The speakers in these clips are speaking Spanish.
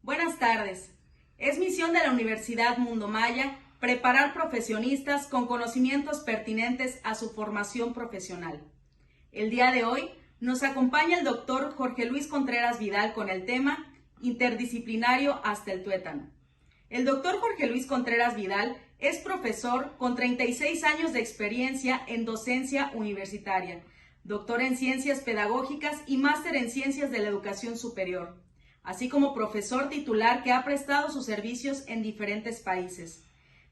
Buenas tardes. Es misión de la Universidad Mundo Maya preparar profesionistas con conocimientos pertinentes a su formación profesional. El día de hoy nos acompaña el doctor Jorge Luis Contreras Vidal con el tema Interdisciplinario hasta el tuétano. El doctor Jorge Luis Contreras Vidal es profesor con 36 años de experiencia en docencia universitaria, doctor en ciencias pedagógicas y máster en ciencias de la educación superior, así como profesor titular que ha prestado sus servicios en diferentes países.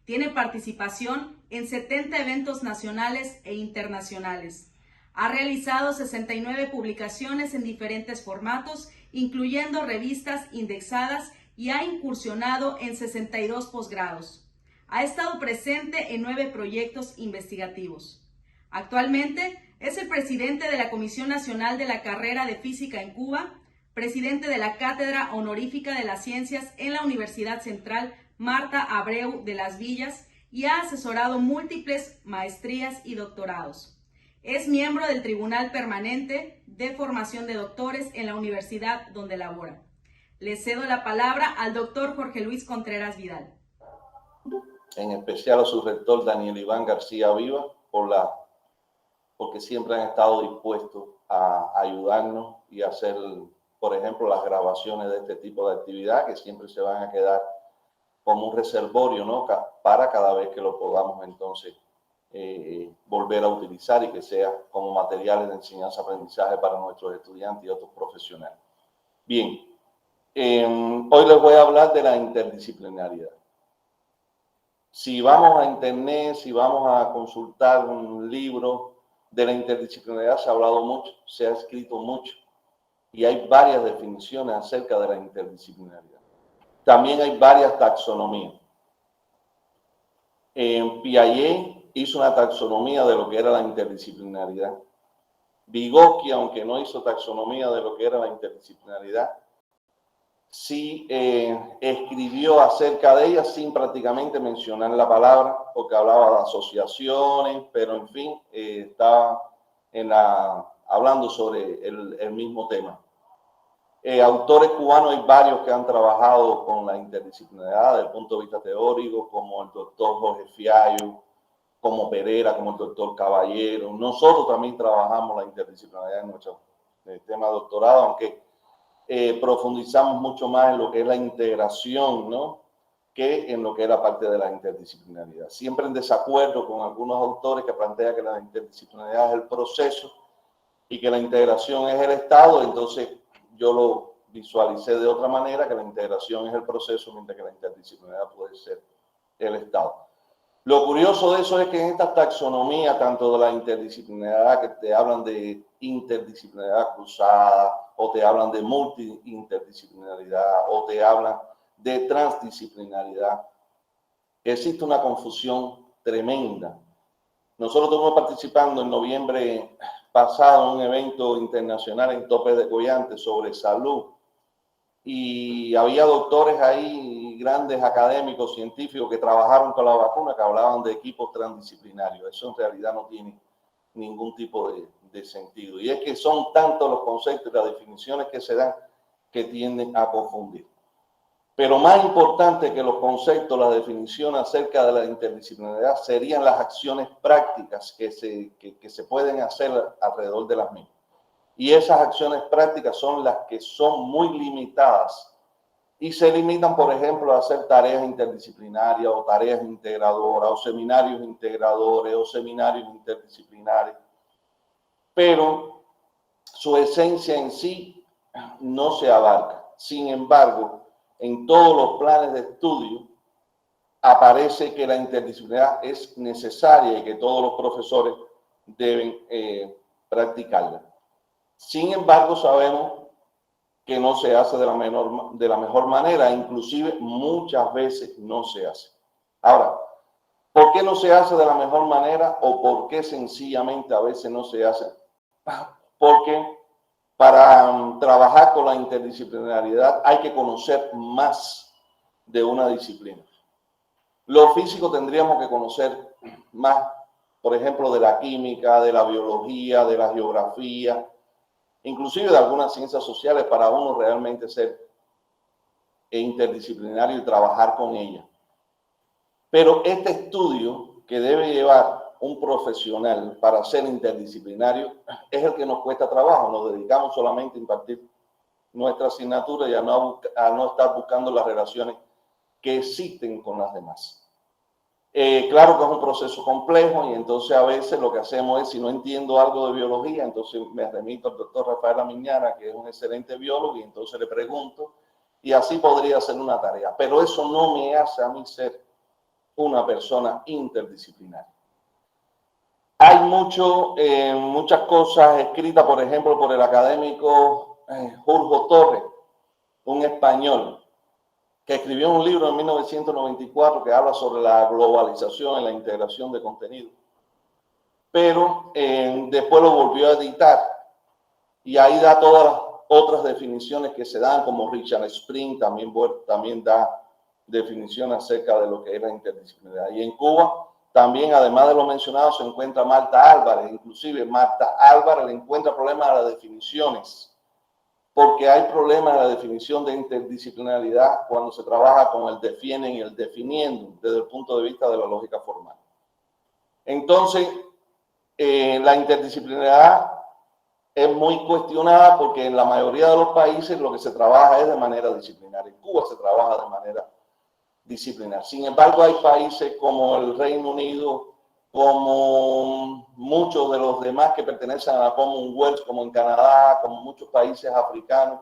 Tiene participación en 70 eventos nacionales e internacionales. Ha realizado 69 publicaciones en diferentes formatos, incluyendo revistas indexadas, y ha incursionado en 62 posgrados. Ha estado presente en 9 proyectos investigativos. Actualmente es el presidente de la Comisión Nacional de la Carrera de Física en Cuba, presidente de la Cátedra Honorífica de las Ciencias en la Universidad Central Marta Abreu de Las Villas y ha asesorado múltiples maestrías y doctorados. Es miembro del Tribunal Permanente de Formación de Doctores en la universidad donde labora. Le cedo la palabra al doctor Jorge Luis Contreras Vidal. En especial a su rector Daniel Iván García Viva, porque siempre han estado dispuestos a ayudarnos y a hacer, por ejemplo, las grabaciones de este tipo de actividad que siempre se van a quedar como un reservorio, ¿no? Para cada vez que lo podamos entonces volver a utilizar y que sea como materiales de enseñanza-aprendizaje para nuestros estudiantes y otros profesionales. Bien, hoy les voy a hablar de la interdisciplinariedad. Si vamos a internet, si vamos a consultar un libro de la interdisciplinariedad, se ha hablado mucho, se ha escrito mucho y hay varias definiciones acerca de la interdisciplinariedad. También hay varias taxonomías. Piaget hizo una taxonomía de lo que era la interdisciplinariedad. Vygotsky, aunque no hizo taxonomía de lo que era la interdisciplinariedad, sí escribió acerca de ella sin prácticamente mencionar la palabra, porque hablaba de asociaciones, pero en fin, estaba hablando sobre el mismo tema. Autores cubanos hay varios que han trabajado con la interdisciplinariedad desde el punto de vista teórico, como el doctor Jorge Fiallo, como Pereira, como el doctor Caballero. Nosotros también trabajamos la interdisciplinariedad en nuestro tema de doctorado, aunque profundizamos mucho más en lo que es la integración, ¿no?, que en lo que es la parte de la interdisciplinariedad. Siempre en desacuerdo con algunos autores que plantean que la interdisciplinariedad es el proceso y que la integración es el estado. Entonces yo lo visualicé de otra manera, que la integración es el proceso, mientras que la interdisciplinariedad puede ser el estado. Lo curioso de eso es que en esta taxonomía, tanto de la interdisciplinariedad, que te hablan de interdisciplinariedad cruzada, o te hablan de multi-interdisciplinaridad, o te hablan de transdisciplinaridad, existe una confusión tremenda. Nosotros estuvimos participando en noviembre pasado en un evento internacional en Tope de Collante sobre salud, y había doctores ahí, grandes académicos, científicos que trabajaron con la vacuna, que hablaban de equipos transdisciplinarios. Eso en realidad no tiene ningún tipo de sentido. Y es que son tantos los conceptos y las definiciones que se dan que tienden a confundir. Pero más importante que los conceptos, las definiciones acerca de la interdisciplinariedad serían las acciones prácticas que se pueden hacer alrededor de las mismas. Y esas acciones prácticas son las que son muy limitadas y se limitan, por ejemplo, a hacer tareas interdisciplinarias o tareas integradoras o seminarios integradores o seminarios interdisciplinares. Pero su esencia en sí no se abarca. Sin embargo, en todos los planes de estudio aparece que la interdisciplinaridad es necesaria y que todos los profesores deben practicarla. Sin embargo, sabemos que no se hace de la mejor manera, inclusive muchas veces no se hace. Ahora, ¿por qué no se hace de la mejor manera o por qué sencillamente a veces no se hace? Porque para trabajar con la interdisciplinariedad hay que conocer más de una disciplina. Los físicos tendríamos que conocer más, por ejemplo, de la química, de la biología, de la geografía, inclusive de algunas ciencias sociales, para uno realmente ser interdisciplinario y trabajar con ella. Pero este estudio que debe llevar un profesional para ser interdisciplinario es el que nos cuesta trabajo. Nos dedicamos solamente a impartir nuestra asignatura y a no estar buscando las relaciones que existen con las demás. Claro que es un proceso complejo y entonces a veces lo que hacemos es, si no entiendo algo de biología, entonces me remito al doctor Rafael Amiñana, que es un excelente biólogo, y entonces le pregunto, y así podría hacer una tarea. Pero eso no me hace a mí ser una persona interdisciplinaria. Hay muchas cosas escritas, por ejemplo, por el académico Jorge Torres, un español, que escribió un libro en 1994 que habla sobre la globalización y la integración de contenido. Pero después lo volvió a editar y ahí da todas las otras definiciones que se dan, como Richard Spring también da definición acerca de lo que es la interdisciplinaridad. Y en Cuba también, además de lo mencionado, se encuentra Marta Álvarez. Inclusive Marta Álvarez le encuentra problemas a las definiciones, porque hay problemas en la definición de interdisciplinaridad cuando se trabaja con el defienden y el definiendo desde el punto de vista de la lógica formal. Entonces, la interdisciplinaridad es muy cuestionada porque en la mayoría de los países lo que se trabaja es de manera disciplinaria. En Cuba se trabaja de manera disciplinaria. Sin embargo, hay países como el Reino Unido, como muchos de los demás que pertenecen a la Commonwealth, como en Canadá, como muchos países africanos,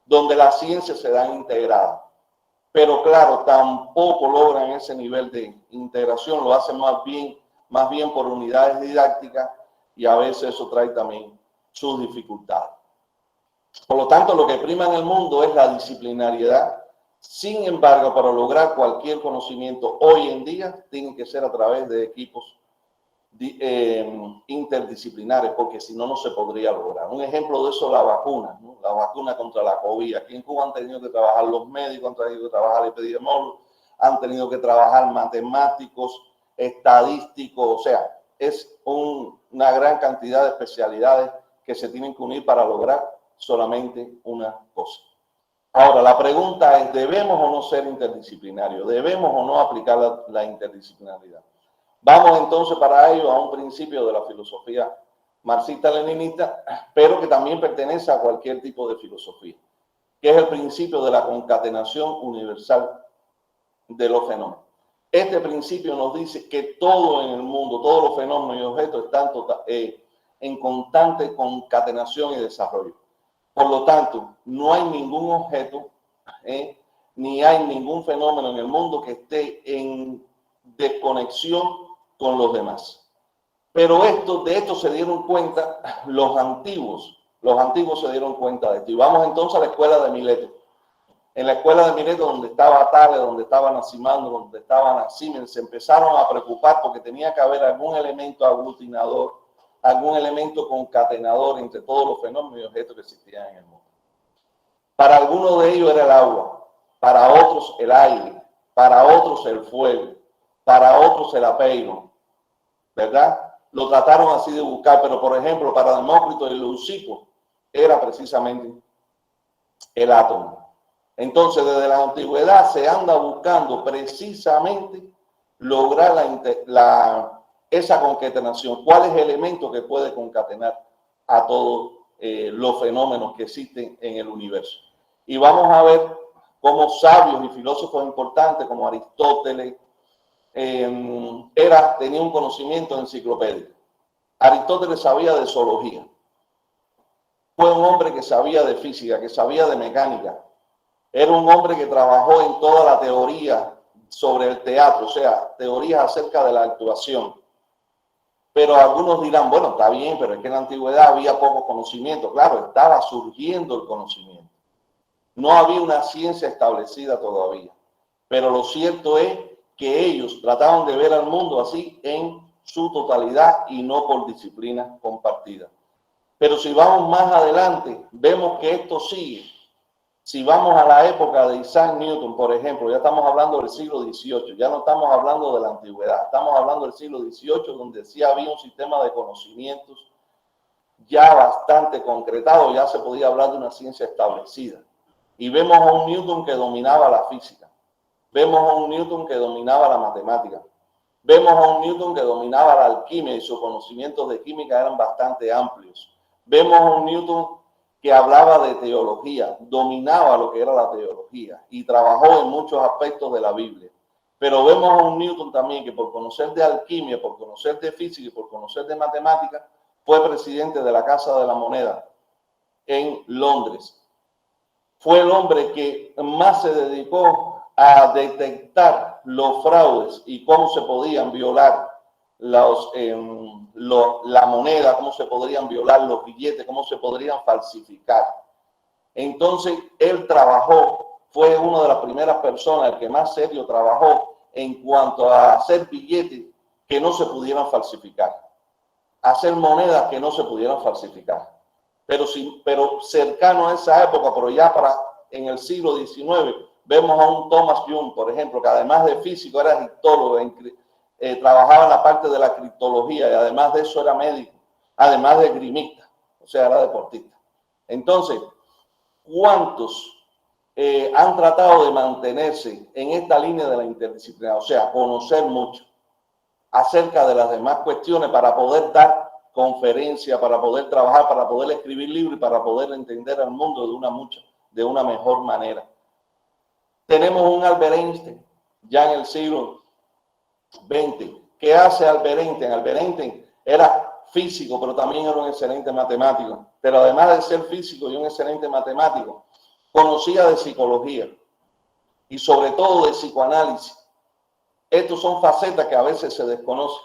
donde las ciencias se dan integradas. Pero claro, tampoco logran ese nivel de integración, lo hacen más bien por unidades didácticas y a veces eso trae también sus dificultades. Por lo tanto, lo que prima en el mundo es la disciplinariedad. Sin embargo, para lograr cualquier conocimiento hoy en día, tiene que ser a través de equipos interdisciplinares, porque si no, no se podría lograr. Un ejemplo de eso es la vacuna, ¿no? La vacuna contra la COVID. Aquí en Cuba han tenido que trabajar los médicos, han tenido que trabajar epidemiólogos, han tenido que trabajar matemáticos, estadísticos, o sea, es una gran cantidad de especialidades que se tienen que unir para lograr solamente una cosa. Ahora, la pregunta es, ¿debemos o no ser interdisciplinarios? ¿Debemos o no aplicar la interdisciplinaridad? Vamos entonces para ello a un principio de la filosofía marxista-leninista, pero que también pertenece a cualquier tipo de filosofía, que es el principio de la concatenación universal de los fenómenos. Este principio nos dice que todo en el mundo, todos los fenómenos y objetos están en constante concatenación y desarrollo. Por lo tanto, no hay ningún objeto ni hay ningún fenómeno en el mundo que esté en desconexión con los demás. Pero de esto se dieron cuenta los antiguos se dieron cuenta de esto. Y vamos entonces a la escuela de Mileto. En la escuela de Mileto, donde estaba Tales, donde estaba Nascimando, donde estaba Siemens, se empezaron a preocupar porque tenía que haber algún elemento aglutinador, algún elemento concatenador entre todos los fenómenos y objetos que existían en el mundo. Para algunos de ellos era el agua, para otros el aire, para otros el fuego, para otros el apeiro, ¿verdad? Lo trataron así de buscar, pero por ejemplo, para Demócrito y Leucipo era precisamente el átomo. Entonces, desde la antigüedad se anda buscando precisamente lograr esa concatenación. ¿Cuál es el elemento que puede concatenar a todos los fenómenos que existen en el universo? Y vamos a ver cómo sabios y filósofos importantes como Aristóteles tenía un conocimiento enciclopédico. Aristóteles sabía de zoología. Fue un hombre que sabía de física, que sabía de mecánica. Era un hombre que trabajó en toda la teoría sobre el teatro, o sea, teorías acerca de la actuación. Pero algunos dirán, bueno, está bien, pero es que en la antigüedad había poco conocimiento. Claro, estaba surgiendo el conocimiento. No había una ciencia establecida todavía. Pero lo cierto es que ellos trataban de ver al mundo así en su totalidad y no por disciplinas compartidas. Pero si vamos más adelante, vemos que esto sigue. Si vamos a la época de Isaac Newton, por ejemplo, ya estamos hablando del siglo XVIII, ya no estamos hablando de la antigüedad, estamos hablando del siglo XVIII, donde sí había un sistema de conocimientos ya bastante concretado, ya se podía hablar de una ciencia establecida. y vemos a un Newton que dominaba la física, vemos a un Newton que dominaba la matemática, vemos a un Newton que dominaba la alquimia y sus conocimientos de química eran bastante amplios. Vemos a un Newton que hablaba de teología, dominaba lo que era la teología y trabajó en muchos aspectos de la Biblia. Pero vemos a un Newton también que por conocer de alquimia, por conocer de física y por conocer de matemática, fue presidente de la Casa de la Moneda en Londres. Fue el hombre que más se dedicó a detectar los fraudes y cómo se podían violar la moneda, cómo se podrían violar los billetes, cómo se podrían falsificar. Entonces, él trabajó, fue una de las primeras personas, el que más serio trabajó en cuanto a hacer billetes que no se pudieran falsificar, hacer monedas que no se pudieran falsificar. Pero cercano a esa época, pero ya en el siglo XIX, vemos a un Thomas Young, por ejemplo, que además de físico era criptólogo, trabajaba en la parte de la criptología y además de eso era médico, además de grimista, o sea, era deportista. Entonces, ¿cuántos han tratado de mantenerse en esta línea de la interdisciplinaridad? O sea, conocer mucho acerca de las demás cuestiones para poder dar conferencias, para poder trabajar, para poder escribir libros y para poder entender al mundo de una mejor manera. Tenemos un Albert Einstein ya en el siglo XX. ¿Qué hace Albert Einstein? Albert Einstein era físico, pero también era un excelente matemático. Pero además de ser físico y un excelente matemático, conocía de psicología y sobre todo de psicoanálisis. Estos son facetas que a veces se desconocen.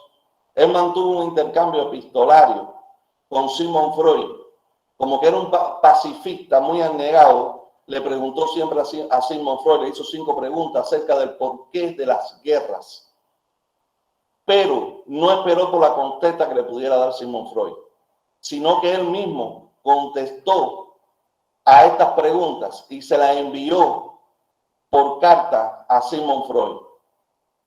Él mantuvo un intercambio epistolario con Sigmund Freud, como que era un pacifista muy abnegado. Le preguntó siempre a Sigmund Freud, le hizo 5 preguntas acerca del porqué de las guerras. Pero no esperó por la contesta que le pudiera dar Sigmund Freud, sino que él mismo contestó a estas preguntas y se las envió por carta a Sigmund Freud.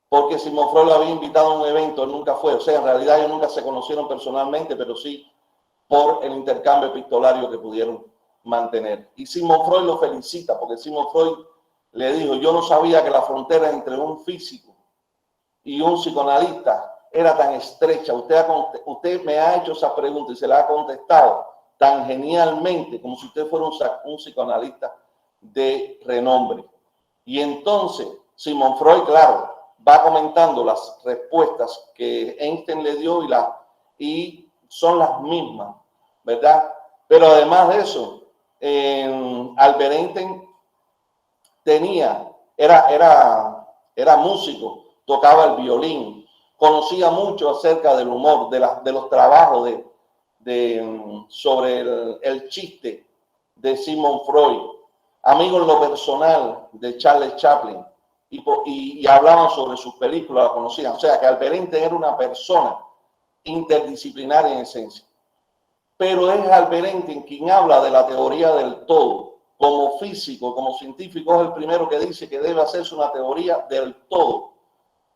Porque Sigmund Freud lo había invitado a un evento, él nunca fue. O sea, en realidad ellos nunca se conocieron personalmente, pero sí por el intercambio epistolario que pudieron mantener. Y Sigmund Freud lo felicita, porque Sigmund Freud le dijo, yo no sabía que la frontera entre un físico y un psicoanalista era tan estrecha. Usted me ha hecho esa pregunta y se la ha contestado tan genialmente como si usted fuera un psicoanalista de renombre. Y entonces Sigmund Freud, claro, va comentando las respuestas que Einstein le dio y son las mismas, ¿verdad? Pero además de eso, Albert Einstein era músico, tocaba el violín, conocía mucho acerca del humor, de los trabajos sobre el chiste de Sigmund Freud, amigo en lo personal de Charles Chaplin, y hablaban sobre sus películas, la conocían. O sea, que Albert Einstein era una persona interdisciplinaria en esencia. Pero es Albert Einstein quien habla de la teoría del todo. Como físico, como científico, es el primero que dice que debe hacerse una teoría del todo.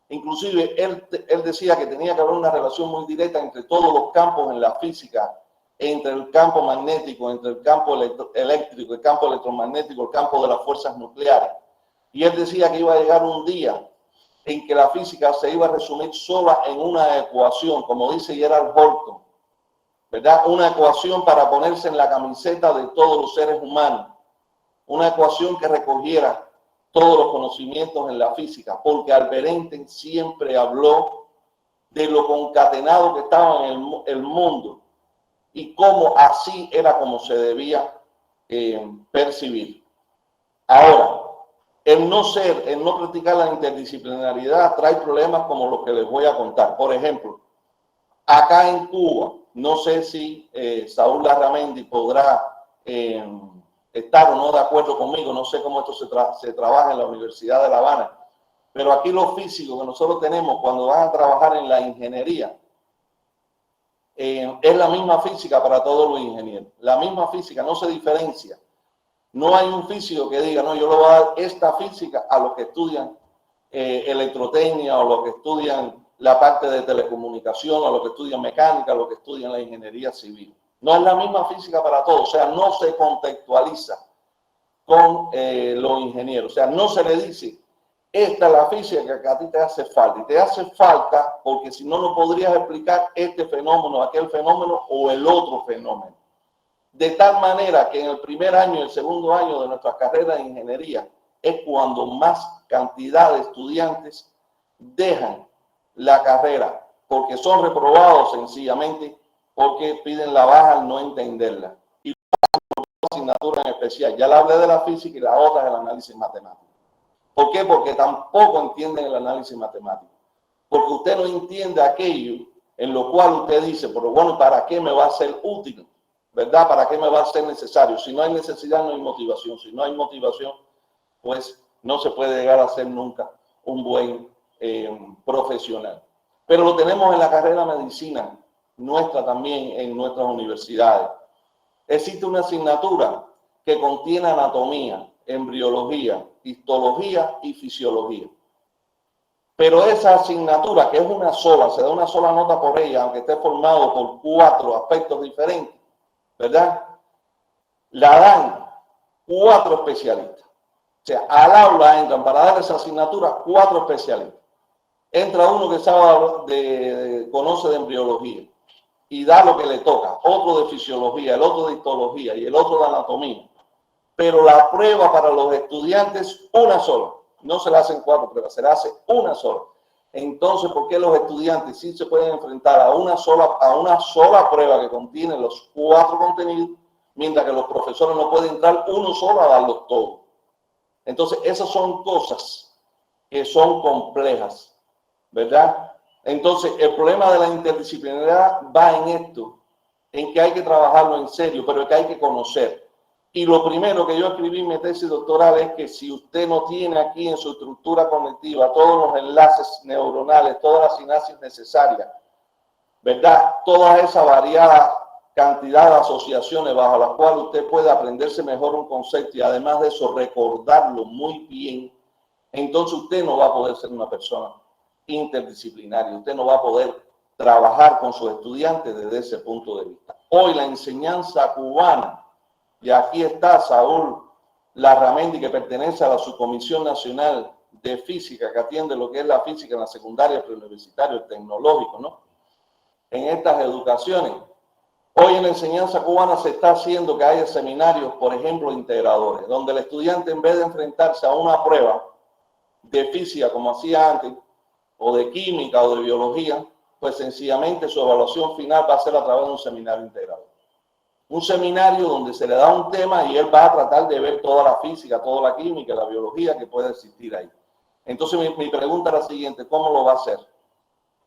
Inclusive, él decía que tenía que haber una relación muy directa entre todos los campos en la física, entre el campo magnético, entre el campo eléctrico, el campo electromagnético, el campo de las fuerzas nucleares. Y él decía que iba a llegar un día en que la física se iba a resumir sola en una ecuación, como dice Gerald Horton, ¿verdad? Una ecuación para ponerse en la camiseta de todos los seres humanos. Una ecuación que recogiera todos los conocimientos en la física, porque Albert Einstein siempre habló de lo concatenado que estaba en el mundo y cómo así era como se debía percibir. Ahora, el no practicar la interdisciplinariedad trae problemas como los que les voy a contar. Por ejemplo, acá en Cuba, no sé si Saúl Larramendi podrá estar o no de acuerdo conmigo, no sé cómo esto se trabaja en la Universidad de La Habana, pero aquí los físicos que nosotros tenemos cuando van a trabajar en la ingeniería, es la misma física para todos los ingenieros, la misma física, no se diferencia. No hay un físico que diga, no, yo le voy a dar esta física a los que estudian electrotecnia o los que estudian la parte de telecomunicación, a los que estudian mecánica, a los que estudian la ingeniería civil. No es la misma física para todos, o sea, no se contextualiza con los ingenieros. O sea, no se le dice, esta es la física que a ti te hace falta. Y te hace falta porque si no, no podrías explicar este fenómeno, aquel fenómeno o el otro fenómeno. De tal manera que en el primer año y el segundo año de nuestra carrera de ingeniería es cuando más cantidad de estudiantes dejan la carrera porque son reprobados sencillamente porque piden la baja al no entenderla. Y una asignatura en especial. Ya le hablé de la física y la otra es el análisis matemático. ¿Por qué? Porque tampoco entienden el análisis matemático. Porque usted no entiende aquello en lo cual usted dice, pero bueno, ¿para qué me va a ser útil? ¿Verdad? ¿Para qué me va a ser necesario? Si no hay necesidad, no hay motivación. Si no hay motivación, pues no se puede llegar a ser nunca un buen profesional. Pero lo tenemos en la carrera de medicina, nuestra también en nuestras universidades. Existe una asignatura que contiene anatomía, embriología, histología y fisiología. Pero esa asignatura, que es una sola, se da una sola nota por ella, aunque esté formado por 4 aspectos diferentes, ¿verdad? La dan 4 especialistas. O sea, al aula entran para dar esa asignatura 4 especialistas. Entra uno que sabe conoce de embriología y da lo que le toca, otro de fisiología, el otro de histología y el otro de anatomía. Pero la prueba para los estudiantes, una sola. No se le hacen 4 pruebas, se le hace una sola. Entonces, ¿por qué los estudiantes sí se pueden enfrentar a una sola prueba que contiene los 4 contenidos, mientras que los profesores no pueden entrar uno solo a darlos todos? Entonces, esas son cosas que son complejas, ¿verdad? Entonces, el problema de la interdisciplinaridad va en esto, en que hay que trabajarlo en serio, pero que hay que conocer. Y lo primero que yo escribí en mi tesis doctoral es que si usted no tiene aquí en su estructura cognitiva todos los enlaces neuronales, todas las sinapsis necesarias, ¿verdad? Toda esa variada cantidad de asociaciones bajo las cuales usted puede aprenderse mejor un concepto y además de eso recordarlo muy bien, entonces usted no va a poder ser una persona interdisciplinaria, usted no va a poder trabajar con sus estudiantes desde ese punto de vista. Hoy la enseñanza cubana, y aquí está Saúl Larramendi, que pertenece a la Subcomisión Nacional de Física, que atiende lo que es la física en la secundaria, preuniversitario, el tecnológico, ¿no? En estas educaciones. Hoy en la enseñanza cubana se está haciendo que haya seminarios, por ejemplo, integradores, donde el estudiante, en vez de enfrentarse a una prueba de física como hacía antes, o de química o de biología, pues sencillamente su evaluación final va a ser a través de un seminario integrador. Un seminario donde se le da un tema y él va a tratar de ver toda la física, toda la química, la biología que puede existir ahí. Entonces mi pregunta es la siguiente: ¿cómo lo va a hacer?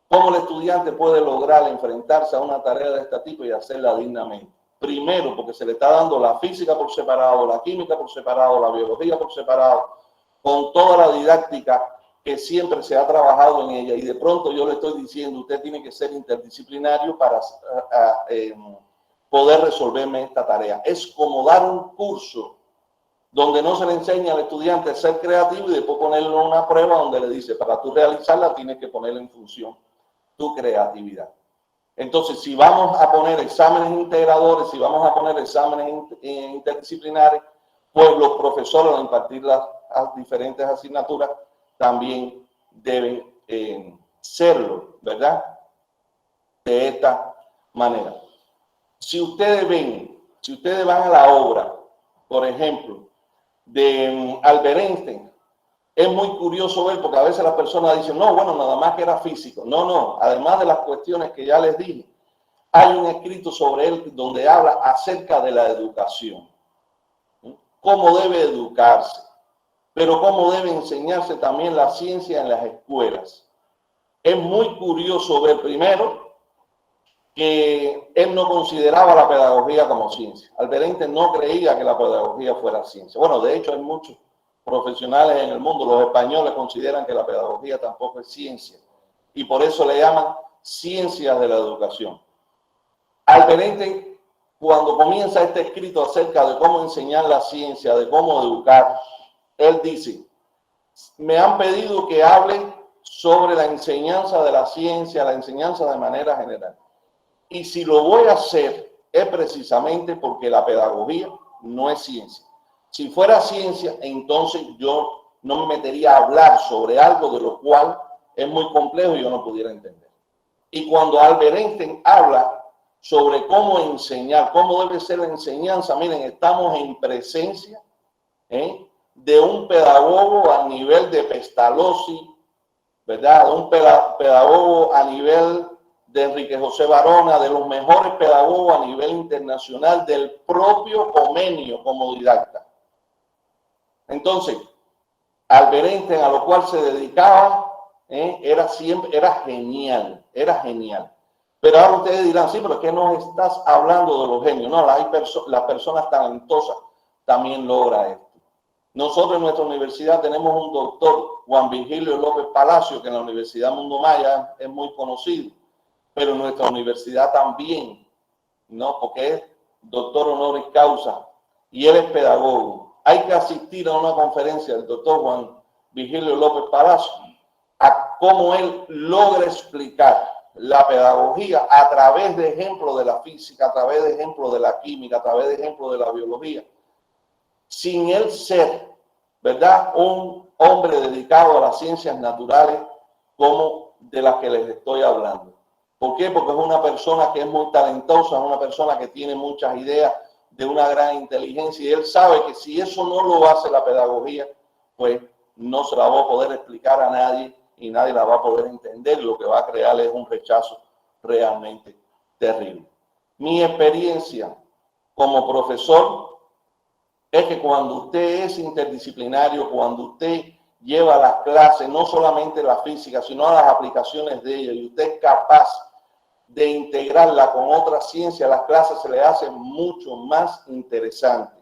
¿Cómo el estudiante puede lograr enfrentarse a una tarea de este tipo y hacerla dignamente? Primero, porque se le está dando la física por separado, la química por separado, la biología por separado, con toda la didáctica que siempre se ha trabajado en ella. Y de pronto yo le estoy diciendo, usted tiene que ser interdisciplinario para poder resolverme esta tarea. Es como dar un curso donde no se le enseña al estudiante a ser creativo y después ponerlo en una prueba donde le dice, para tú realizarla tienes que poner en función tu creatividad. Entonces, si vamos a poner exámenes integradores, si vamos a poner exámenes interdisciplinares, pues los profesores al impartir las diferentes asignaturas también deben serlo, ¿verdad? De esta manera. Si ustedes van a la obra, por ejemplo, de Albert Einstein, es muy curioso ver, porque a veces las personas dicen, no, bueno, nada más que era físico. No, además de las cuestiones que ya les dije, hay un escrito sobre él donde habla acerca de la educación. Cómo debe educarse, pero cómo debe enseñarse también la ciencia en las escuelas. Es muy curioso ver primero que él no consideraba la pedagogía como ciencia. Albert Einstein no creía que la pedagogía fuera ciencia. Bueno, de hecho hay muchos profesionales en el mundo, los españoles consideran que la pedagogía tampoco es ciencia y por eso le llaman ciencias de la educación. Albert Einstein, cuando comienza este escrito acerca de cómo enseñar la ciencia, de cómo educar, él dice, me han pedido que hable sobre la enseñanza de la ciencia, la enseñanza de manera general. Y si lo voy a hacer es precisamente porque la pedagogía no es ciencia. Si fuera ciencia, entonces yo no me metería a hablar sobre algo de lo cual es muy complejo y yo no pudiera entender. Y cuando Albert Einstein habla sobre cómo enseñar, cómo debe ser la enseñanza, miren, estamos en presencia de un pedagogo a nivel de Pestalozzi, ¿verdad? De un pedagogo a nivel de Enrique José Barona, de los mejores pedagogos a nivel internacional, del propio Comenio como didacta. Entonces, Albert Einstein, a lo cual se dedicaba, era genial, era genial. Pero ahora ustedes dirán, sí, pero es que no estás hablando de los genios. No, las personas talentosas también logran esto. Nosotros en nuestra universidad tenemos un doctor, Juan Virgilio López Palacio, que en la Universidad Mundo Maya es muy conocido, pero en nuestra universidad también, ¿no? Porque es doctor honoris causa y él es pedagogo. Hay que asistir a una conferencia del doctor Juan Virgilio López Palacio a cómo él logra explicar la pedagogía a través de ejemplos de la física, a través de ejemplos de la química, a través de ejemplos de la biología, sin él ser, ¿verdad?, un hombre dedicado a las ciencias naturales como de las que les estoy hablando. ¿Por qué? Porque es una persona que es muy talentosa, es una persona que tiene muchas ideas, de una gran inteligencia, y él sabe que si eso no lo hace la pedagogía, pues no se la va a poder explicar a nadie y nadie la va a poder entender. Lo que va a crear es un rechazo realmente terrible. Mi experiencia como profesor es que cuando usted es interdisciplinario, cuando usted lleva las clases, no solamente la física, sino las aplicaciones de ella, y usted es capaz de integrarla con otras ciencias, las clases se le hacen mucho más interesantes.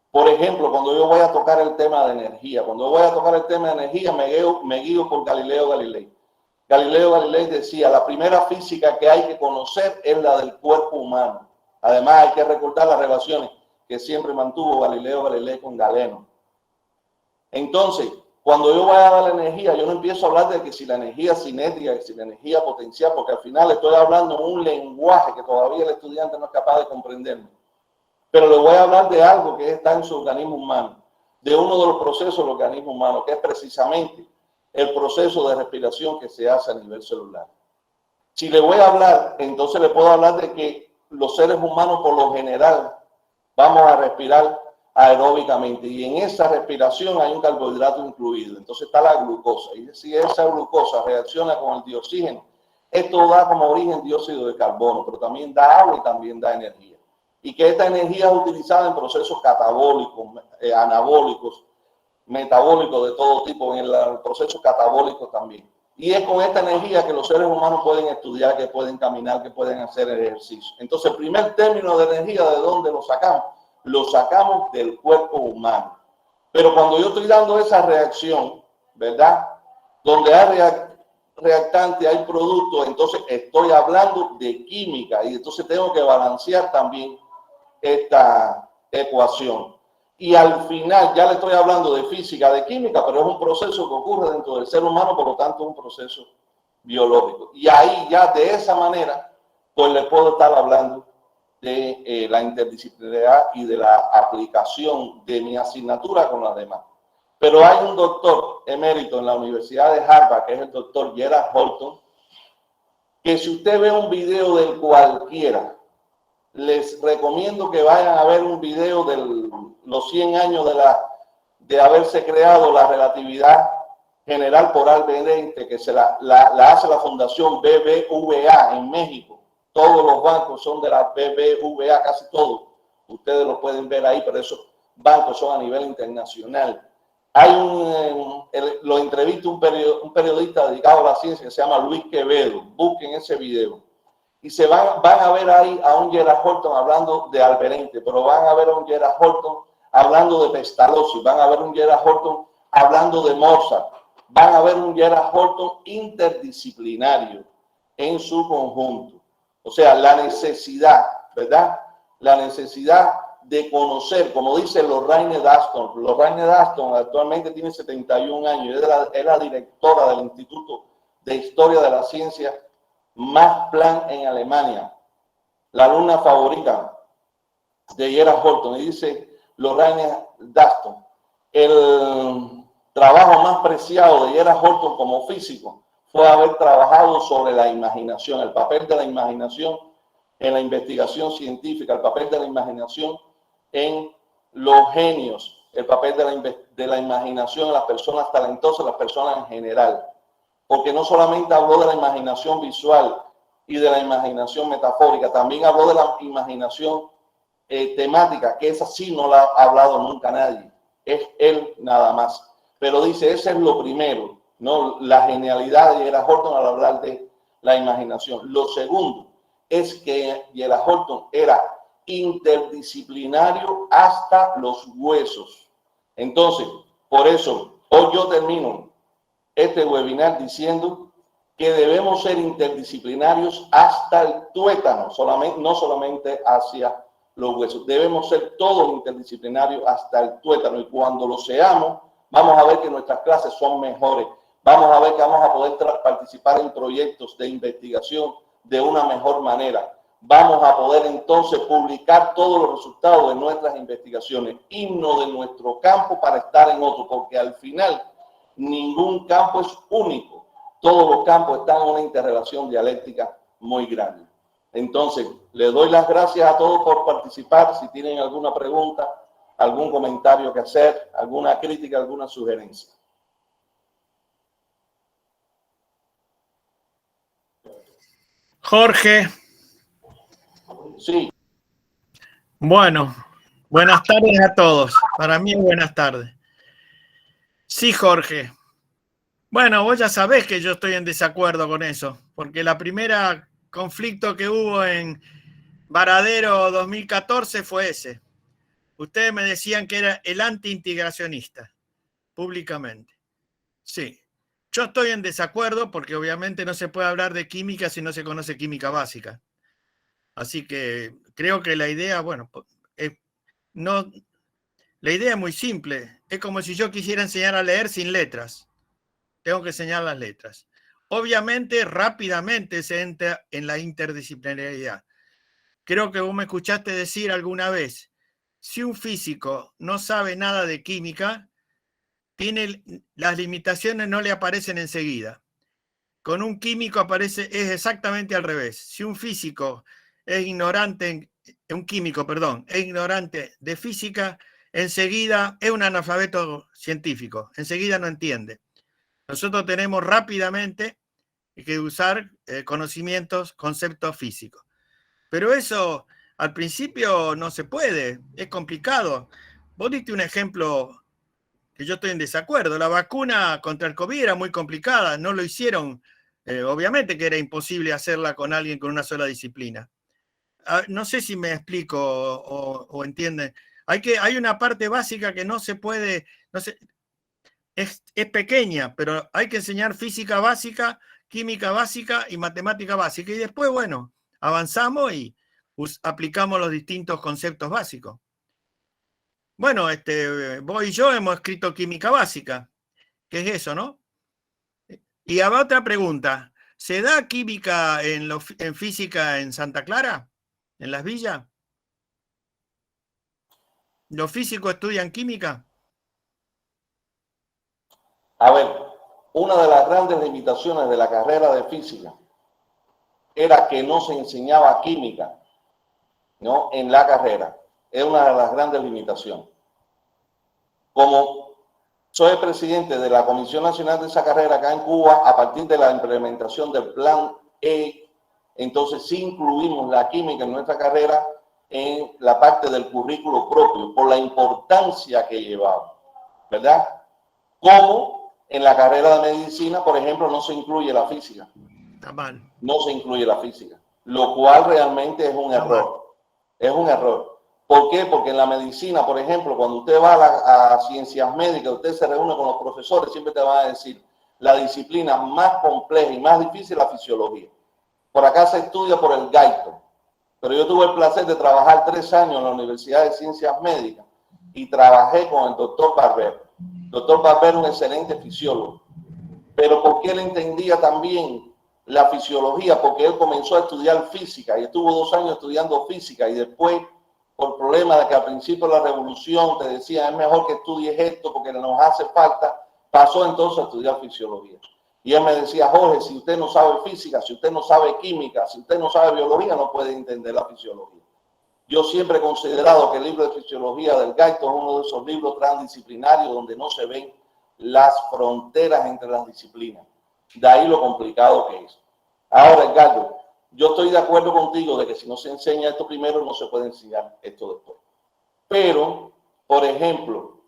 Por ejemplo, cuando yo voy a tocar el tema de energía, me guío por Galileo Galilei. Galileo Galilei decía, la primera física que hay que conocer es la del cuerpo humano. Además, hay que recordar las relaciones que siempre mantuvo Galileo Galilei con Galeno. Entonces, cuando yo voy a dar la energía, yo no empiezo a hablar de que si la energía cinética, que si la energía potencial, porque al final estoy hablando en un lenguaje que todavía el estudiante no es capaz de comprenderme. Pero le voy a hablar de algo que está en su organismo humano, de uno de los procesos del organismo humano, que es precisamente el proceso de respiración que se hace a nivel celular. Si le voy a hablar, entonces le puedo hablar de que los seres humanos por lo general vamos a respirar aeróbicamente, y en esa respiración hay un carbohidrato incluido. Entonces está la glucosa, y si esa glucosa reacciona con el dioxígeno, esto da como origen dióxido de carbono, pero también da agua y también da energía. Y que esta energía es utilizada en procesos catabólicos, anabólicos, metabólicos de todo tipo, en los procesos catabólicos también. Y es con esta energía que los seres humanos pueden estudiar, que pueden caminar, que pueden hacer ejercicio. Entonces, el primer término de energía, ¿de dónde lo sacamos? Lo sacamos del cuerpo humano. Pero cuando yo estoy dando esa reacción, ¿verdad? Donde hay reactante, hay producto, entonces estoy hablando de química, y entonces tengo que balancear también esta ecuación. Y al final ya le estoy hablando de física, de química, pero es un proceso que ocurre dentro del ser humano, por lo tanto es un proceso biológico. Y ahí ya de esa manera, pues le puedo estar hablando de la interdisciplinaridad y de la aplicación de mi asignatura con las demás. Pero hay un doctor emérito en la Universidad de Harvard, que es el doctor Gerald Horton, que si usted ve un video del cualquiera, les recomiendo que vayan a ver un video de los 100 años de haberse creado la relatividad general por Albert Einstein, que la hace la Fundación BBVA en México. Todos los bancos son de la BBVA, casi todos. Ustedes lo pueden ver ahí, pero esos bancos son a nivel internacional. Lo entrevista un periodista dedicado a la ciencia que se llama Luis Quevedo. Busquen ese video. Y se van a ver ahí a un Gerald Horton hablando de Albert Einstein, pero van a ver a un Gerald Horton hablando de Pestalozzi, van a ver un Gerald Horton hablando de Mozart, van a ver un Gerald Horton interdisciplinario en su conjunto. O sea, la necesidad, ¿verdad? La necesidad de conocer, como dice Lorraine Daston. Lorraine Daston actualmente tiene 71 años, es la directora del Instituto de Historia de la Ciencia Max Planck en Alemania, la alumna favorita de Gerald Horton. Y dice Lorraine Daston, el trabajo más preciado de Gerald Horton como físico fue haber trabajado sobre la imaginación, el papel de la imaginación en la investigación científica, el papel de la imaginación en los genios, el papel de la imaginación en las personas talentosas, las personas en general. Porque no solamente habló de la imaginación visual y de la imaginación metafórica, también habló de la imaginación temática, que esa sí no la ha hablado nunca nadie, es él nada más. Pero dice, ese es lo primero, ¿no? La genialidad de Gerald Horton al hablar de la imaginación. Lo segundo es que Gerald Horton era interdisciplinario hasta los huesos. Entonces, por eso, hoy yo termino este webinar diciendo que debemos ser interdisciplinarios hasta el tuétano, no solamente hacia los huesos. Debemos ser todos interdisciplinarios hasta el tuétano, y cuando lo seamos, vamos a ver que nuestras clases son mejores. Vamos a ver que vamos a poder participar en proyectos de investigación de una mejor manera. Vamos a poder entonces publicar todos los resultados de nuestras investigaciones, irnos de nuestro campo para estar en otro, porque al final ningún campo es único. Todos los campos están en una interrelación dialéctica muy grande. Entonces, les doy las gracias a todos por participar. Si tienen alguna pregunta, algún comentario que hacer, alguna crítica, alguna sugerencia. Jorge. Sí. Bueno, buenas tardes a todos. Para mí, buenas tardes. Sí, Jorge. Bueno, vos ya sabés que yo estoy en desacuerdo con eso, porque la primera conflicto que hubo en Varadero 2014 fue ese. Ustedes me decían que era el anti-integracionista, públicamente. Sí. Yo estoy en desacuerdo porque obviamente no se puede hablar de química si no se conoce química básica. Así que creo que la idea, bueno, la idea es muy simple. Es como si yo quisiera enseñar a leer sin letras. Tengo que enseñar las letras. Obviamente, rápidamente se entra en la interdisciplinariedad. Creo que vos me escuchaste decir alguna vez, si un físico no sabe nada de química, las limitaciones no le aparecen enseguida. Con un químico es exactamente al revés. Si un físico es ignorante, un químico, perdón, es ignorante de física, enseguida es un analfabeto científico, enseguida no entiende. Nosotros tenemos rápidamente que usar conceptos físicos. Pero eso al principio no se puede, es complicado. Vos diste un ejemplo que yo estoy en desacuerdo. La vacuna contra el COVID era muy complicada, no lo hicieron. Obviamente que era imposible hacerla con alguien con una sola disciplina. No sé si me explico o entienden. Hay una parte básica que no se puede, es pequeña, pero hay que enseñar física básica, química básica y matemática básica. Y después, bueno, avanzamos y aplicamos los distintos conceptos básicos. Bueno, vos y yo hemos escrito química básica, que es eso, ¿no? Y habrá otra pregunta. ¿Se da química en física en Santa Clara? ¿En Las Villas? ¿Los físicos estudian química? A ver, una de las grandes limitaciones de la carrera de física era que no se enseñaba química, ¿no? En la carrera. Es una de las grandes limitaciones. Como soy presidente de la Comisión Nacional de esa carrera acá en Cuba, a partir de la implementación del Plan E, entonces sí incluimos la química en nuestra carrera en la parte del currículo propio, por la importancia que llevaba, ¿verdad? Como en la carrera de medicina, por ejemplo, no se incluye la física. Está mal. No se incluye la física, lo cual realmente es un error. Es un error. ¿Por qué? Porque en la medicina, por ejemplo, cuando usted va a ciencias médicas, usted se reúne con los profesores, siempre te van a decir la disciplina más compleja y más difícil es la fisiología. Por acá se estudia por el gaito, pero yo tuve el placer de trabajar 3 años en la Universidad de Ciencias Médicas y trabajé con el doctor Barber. Doctor Barber, un excelente fisiólogo, pero porque él entendía también la fisiología, porque él comenzó a estudiar física y estuvo 2 años estudiando física y después por problemas de que al principio de la revolución te decían es mejor que estudies esto porque nos hace falta, pasó entonces a estudiar fisiología. Y él me decía, Jorge, si usted no sabe física, si usted no sabe química, si usted no sabe biología, no puede entender la fisiología. Yo siempre he considerado que el libro de fisiología del Gaito es uno de esos libros transdisciplinarios donde no se ven las fronteras entre las disciplinas. De ahí lo complicado que es. Ahora, Edgardo, yo estoy de acuerdo contigo de que si no se enseña esto primero, no se puede enseñar esto después. Pero, por ejemplo,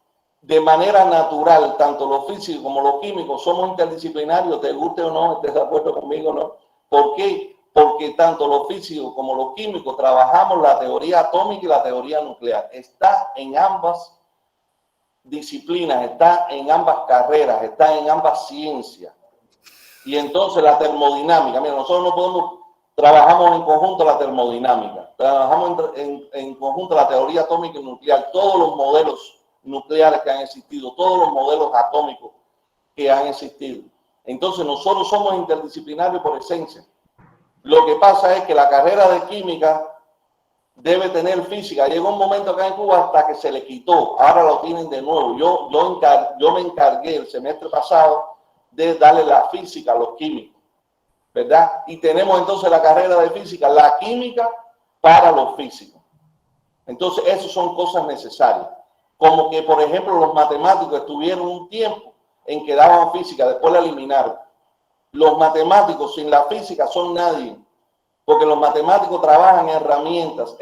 de manera natural, tanto los físicos como los químicos somos interdisciplinarios, te guste o no, estés de acuerdo conmigo o no. ¿Por qué? Porque tanto los físicos como los químicos trabajamos la teoría atómica y la teoría nuclear. Está en ambas disciplinas, está en ambas carreras, está en ambas ciencias. Y entonces la termodinámica, mira, nosotros no podemos, trabajamos en conjunto la termodinámica, trabajamos en conjunto la teoría atómica y nuclear, todos los modelos nucleares que han existido, todos los modelos atómicos que han existido. Entonces nosotros somos interdisciplinarios por esencia. Lo que pasa es que la carrera de química debe tener física. Llegó un momento acá en Cuba hasta que se le quitó, ahora lo tienen de nuevo. Yo me encargué el semestre pasado de darle la física a los químicos, ¿verdad? Y tenemos entonces la carrera de física, la química para los físicos. Entonces, esas son cosas necesarias. Como que, por ejemplo, los matemáticos estuvieron un tiempo en que daban física, después la eliminaron. Los matemáticos sin la física son nadie, porque los matemáticos trabajan herramientas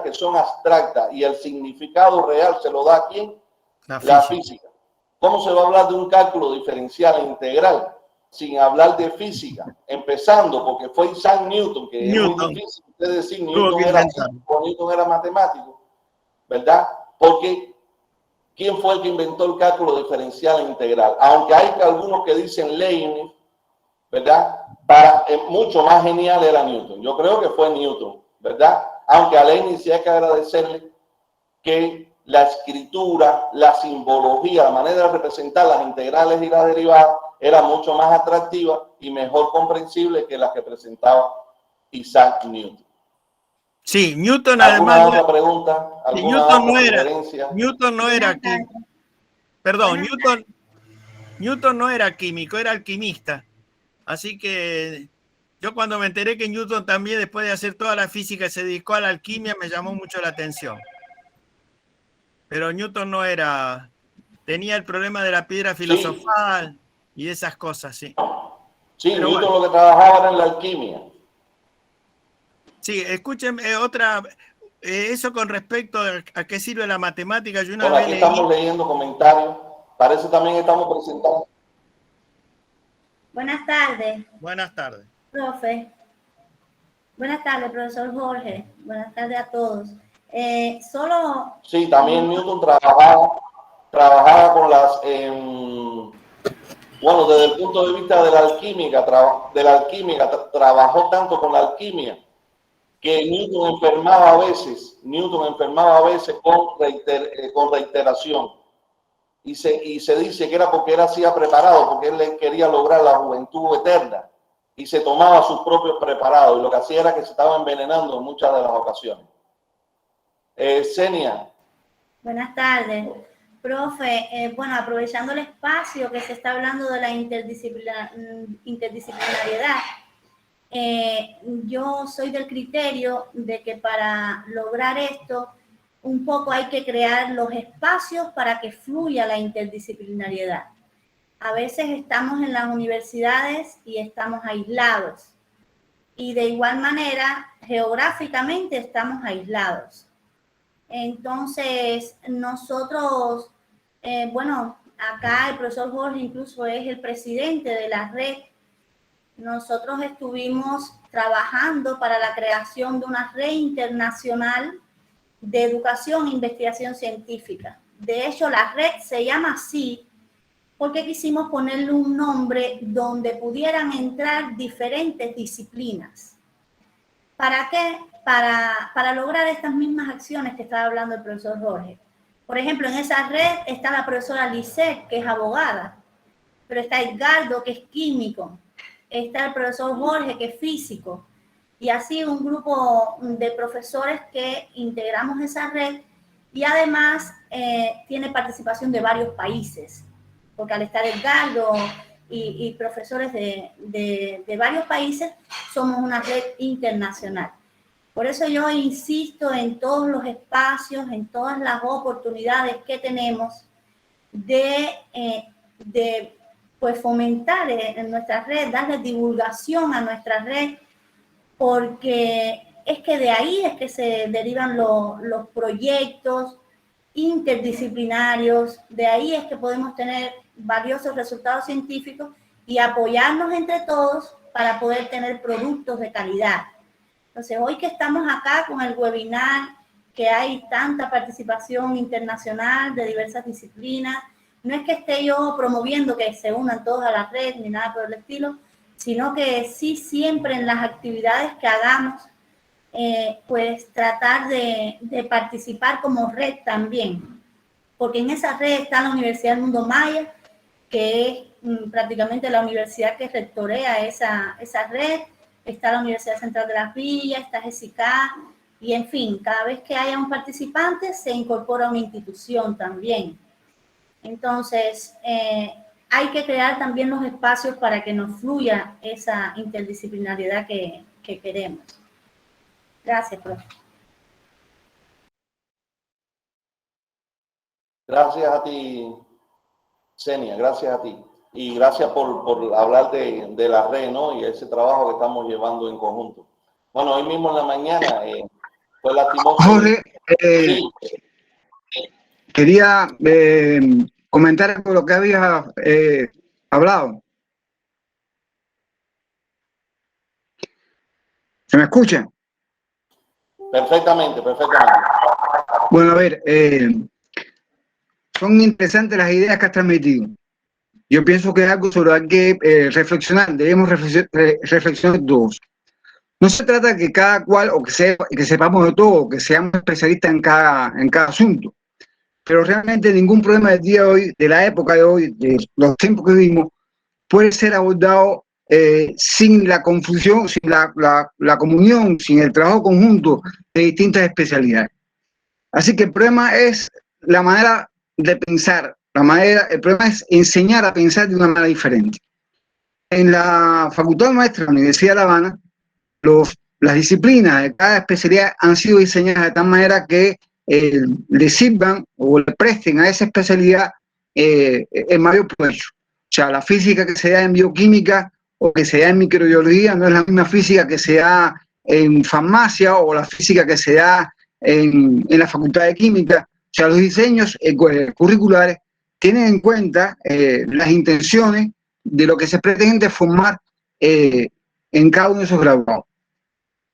que son abstractas y el significado real se lo da ¿a quién? La física. ¿Cómo se va a hablar de un cálculo diferencial e integral sin hablar de física? Empezando porque fue Isaac Newton, que es muy difícil usted decir Newton era matemático, ¿verdad? Porque ¿quién fue el que inventó el cálculo diferencial e integral? Aunque hay algunos que dicen Leibniz, ¿verdad? Mucho más genial era Newton. Yo creo que fue Newton, ¿verdad? Aunque a Leibniz sí hay que agradecerle que la escritura, la simbología, la manera de representar las integrales y las derivadas era mucho más atractiva y mejor comprensible que la que presentaba Isaac Newton. Sí, Newton ¿Alguna además... otra pregunta? ¿Alguna otra sugerencia? Newton no era químico. Perdón, Newton no era químico, era alquimista. Así que yo cuando me enteré que Newton también, después de hacer toda la física, se dedicó a la alquimia, me llamó mucho la atención. Pero Newton no era... Tenía el problema de la piedra filosofal y esas cosas, sí. Sí, pero Newton bueno, lo que trabajaba era en la alquimia. Sí, escúchenme eso con respecto a qué sirve la matemática. Yo una Bueno, vez aquí leí... estamos leyendo comentarios. Parece también estamos presentando. Buenas tardes. Buenas tardes. Profe. Buenas tardes, profesor Jorge. Buenas tardes a todos. Sí, también Newton trabajaba con las... bueno, desde el punto de vista de la alquímica, trabajó tanto con la alquimia que Newton enfermaba a veces con reiteración. Y se dice que era porque él hacía preparado, porque él quería lograr la juventud eterna y se tomaba sus propios preparados y lo que hacía era que se estaba envenenando en muchas de las ocasiones. Senia. Buenas tardes. Profe, bueno, aprovechando el espacio que se está hablando de la interdisciplinariedad, yo soy del criterio de que para lograr esto, un poco hay que crear los espacios para que fluya la interdisciplinariedad. A veces estamos en las universidades y estamos aislados. Y de igual manera, geográficamente estamos aislados. Entonces, nosotros, bueno, acá el profesor Jorge incluso es el presidente de la red. Nosotros estuvimos trabajando para la creación de una red internacional de educación e investigación científica. De hecho, la red se llama así porque quisimos ponerle un nombre donde pudieran entrar diferentes disciplinas. ¿Para qué? Para lograr estas mismas acciones que estaba hablando el profesor Jorge. Por ejemplo, en esa red está la profesora Lisette, que es abogada, pero está Edgardo, que es químico, está el profesor Jorge, que es físico, y así un grupo de profesores que integramos esa red, y además tiene participación de varios países, porque al estar Edgardo y profesores de varios países, somos una red internacional. Por eso yo insisto en todos los espacios, en todas las oportunidades que tenemos de pues fomentar en nuestra red, darle divulgación a nuestra red, porque es que de ahí es que se derivan los proyectos interdisciplinarios, de ahí es que podemos tener valiosos resultados científicos y apoyarnos entre todos para poder tener productos de calidad. Entonces, hoy que estamos acá con el webinar, que hay tanta participación internacional de diversas disciplinas, no es que esté yo promoviendo que se unan todos a la red ni nada por el estilo, sino que sí siempre en las actividades que hagamos, pues tratar de participar como red también, porque en esa red está la Universidad del Mundo Maya, que es prácticamente la universidad que rectorea esa red, está la Universidad Central de las Villas, está GESIC, y en fin, cada vez que haya un participante se incorpora una institución también. Entonces, hay que crear también los espacios para que nos fluya esa interdisciplinariedad que queremos. Gracias, profe. Gracias a ti, Xenia, gracias a ti. Y gracias por hablar de la red, ¿no? Y ese trabajo que estamos llevando en conjunto. Bueno, hoy mismo en la mañana fue lastimoso. Jorge, Sí. quería comentar por lo que habías hablado. ¿Se me escucha? Perfectamente, perfectamente. Bueno, a ver, son interesantes las ideas que has transmitido. Yo pienso que es algo sobre lo que reflexionar, debemos reflexionar todos. No se trata de que cada cual, o que sepamos de todo, o que seamos especialistas en cada asunto, pero realmente ningún problema del día de hoy, de la época de hoy, de los tiempos que vivimos, puede ser abordado sin la confusión, sin la comunión, sin el trabajo conjunto de distintas especialidades. Así que el problema es la manera de pensar, el problema es enseñar a pensar de una manera diferente. En la Facultad de Maestros de la Universidad de La Habana, las disciplinas de cada especialidad han sido diseñadas de tal manera que le sirvan o le presten a esa especialidad el mayor provecho. O sea, la física que se da en bioquímica o que se da en microbiología no es la misma física que se da en farmacia o la física que se da en la Facultad de Química. O sea, los diseños curriculares tienen en cuenta las intenciones de lo que se pretende formar en cada uno de esos graduados.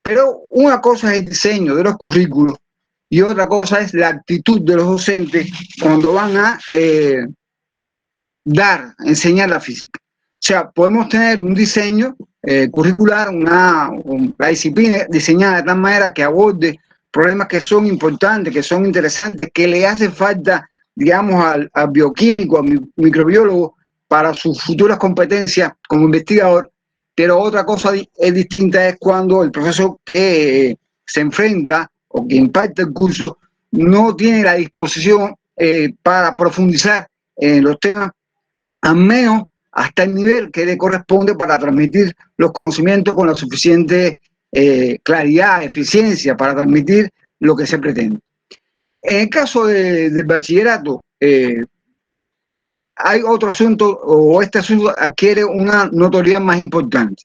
Pero una cosa es el diseño de los currículos y otra cosa es la actitud de los docentes cuando van a enseñar la física. O sea, podemos tener un diseño curricular, la disciplina diseñada de tal manera que aborde problemas que son importantes, que son interesantes, que le hace falta, digamos, al bioquímico, al microbiólogo para sus futuras competencias como investigador. Pero otra cosa es distinta es cuando el profesor que se enfrenta o que imparte el curso no tiene la disposición para profundizar en los temas, al menos hasta el nivel que le corresponde para transmitir los conocimientos con la suficiente claridad, eficiencia, para transmitir lo que se pretende. En el caso del bachillerato, hay otro asunto, o este asunto adquiere una notoriedad más importante,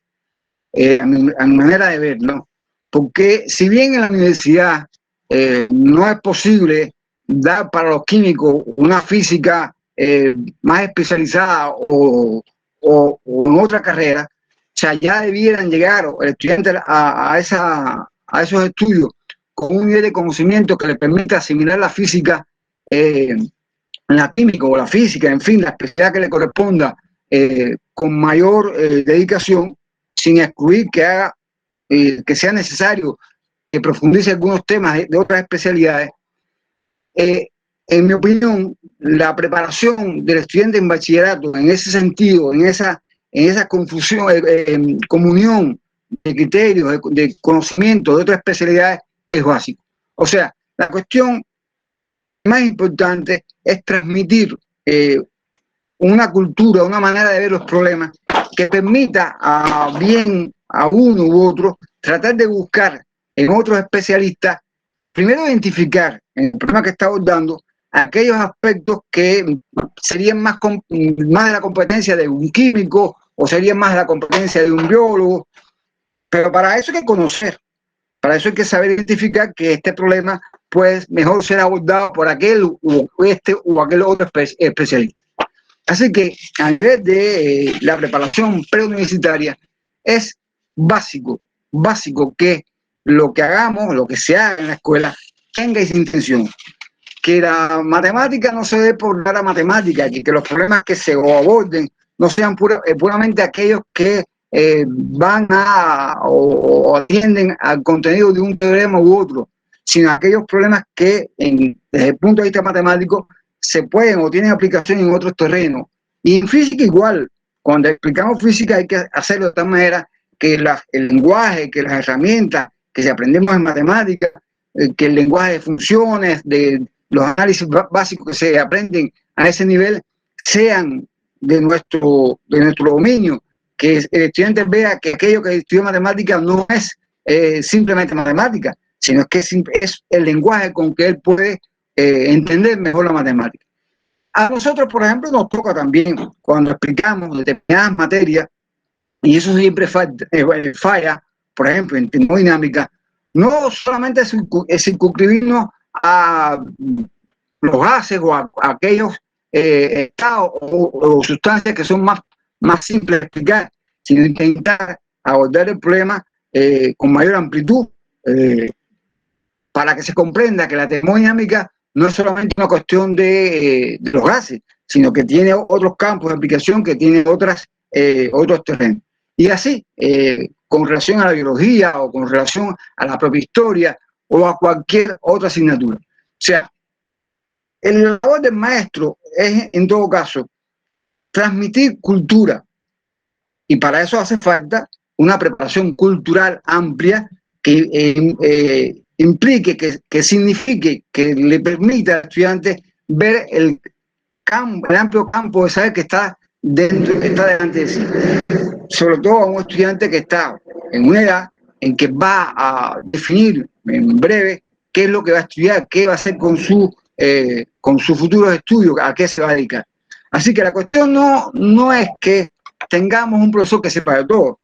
a mi manera de verlo, porque si bien en la universidad no es posible dar para los químicos una física más especializada o en otra carrera, o sea, ya debieran llegar el estudiante a esos estudios con un nivel de conocimiento que le permita asimilar la física, la química o la física, en fin, la especialidad que le corresponda con mayor dedicación, sin excluir que sea necesario que profundice algunos temas de otras especialidades. En mi opinión, la preparación del estudiante en bachillerato, en ese sentido, en esa confusión, comunión de criterios, de conocimiento de otras especialidades es básico. O sea, la cuestión más importante es transmitir una cultura, una manera de ver los problemas que permita bien a uno u otro tratar de buscar en otros especialistas, primero identificar en el problema que está abordando aquellos aspectos que serían más de la competencia de un químico o serían más de la competencia de un biólogo, pero para eso hay que conocer, para eso hay que saber identificar que este problema pues mejor ser abordado por aquel o aquel otro especialista. Así que a nivel de la preparación preuniversitaria es básico que lo que hagamos, lo que se haga en la escuela, tenga esa intención. Que la matemática no se dé por dar a matemática, que los problemas que se aborden no sean puramente aquellos que van o atienden al contenido de un teorema u otro, sino aquellos problemas que desde el punto de vista matemático se pueden o tienen aplicación en otros terrenos. Y en física igual, cuando explicamos física hay que hacerlo de tal manera que el lenguaje, que las herramientas que se aprendemos en matemáticas, que el lenguaje de funciones, de los análisis básicos que se aprenden a ese nivel sean de nuestro dominio, que el estudiante vea que aquello que estudia matemática no es simplemente matemática, sino que es el lenguaje con que él puede entender mejor la matemática. A nosotros, por ejemplo, nos toca también, cuando explicamos determinadas materias, y eso siempre falla, por ejemplo, en termodinámica, no solamente circunscribirnos a los gases o a aquellos estados o sustancias que son más simples de explicar, sino intentar abordar el problema con mayor amplitud para que se comprenda que la termodinámica no es solamente una cuestión de los gases, sino que tiene otros campos de aplicación, que tiene otros terrenos. Y así, con relación a la biología o con relación a la propia historia o a cualquier otra asignatura. O sea, el labor del maestro es, en todo caso, transmitir cultura. Y para eso hace falta una preparación cultural amplia que implique, que signifique, que le permita al estudiante ver el amplio campo de saber que está delante de sí. Sobre todo a un estudiante que está en una edad en que va a definir en breve qué es lo que va a estudiar, qué va a hacer con sus futuros estudios, a qué se va a dedicar. Así que la cuestión no es que tengamos un profesor que sepa de todo.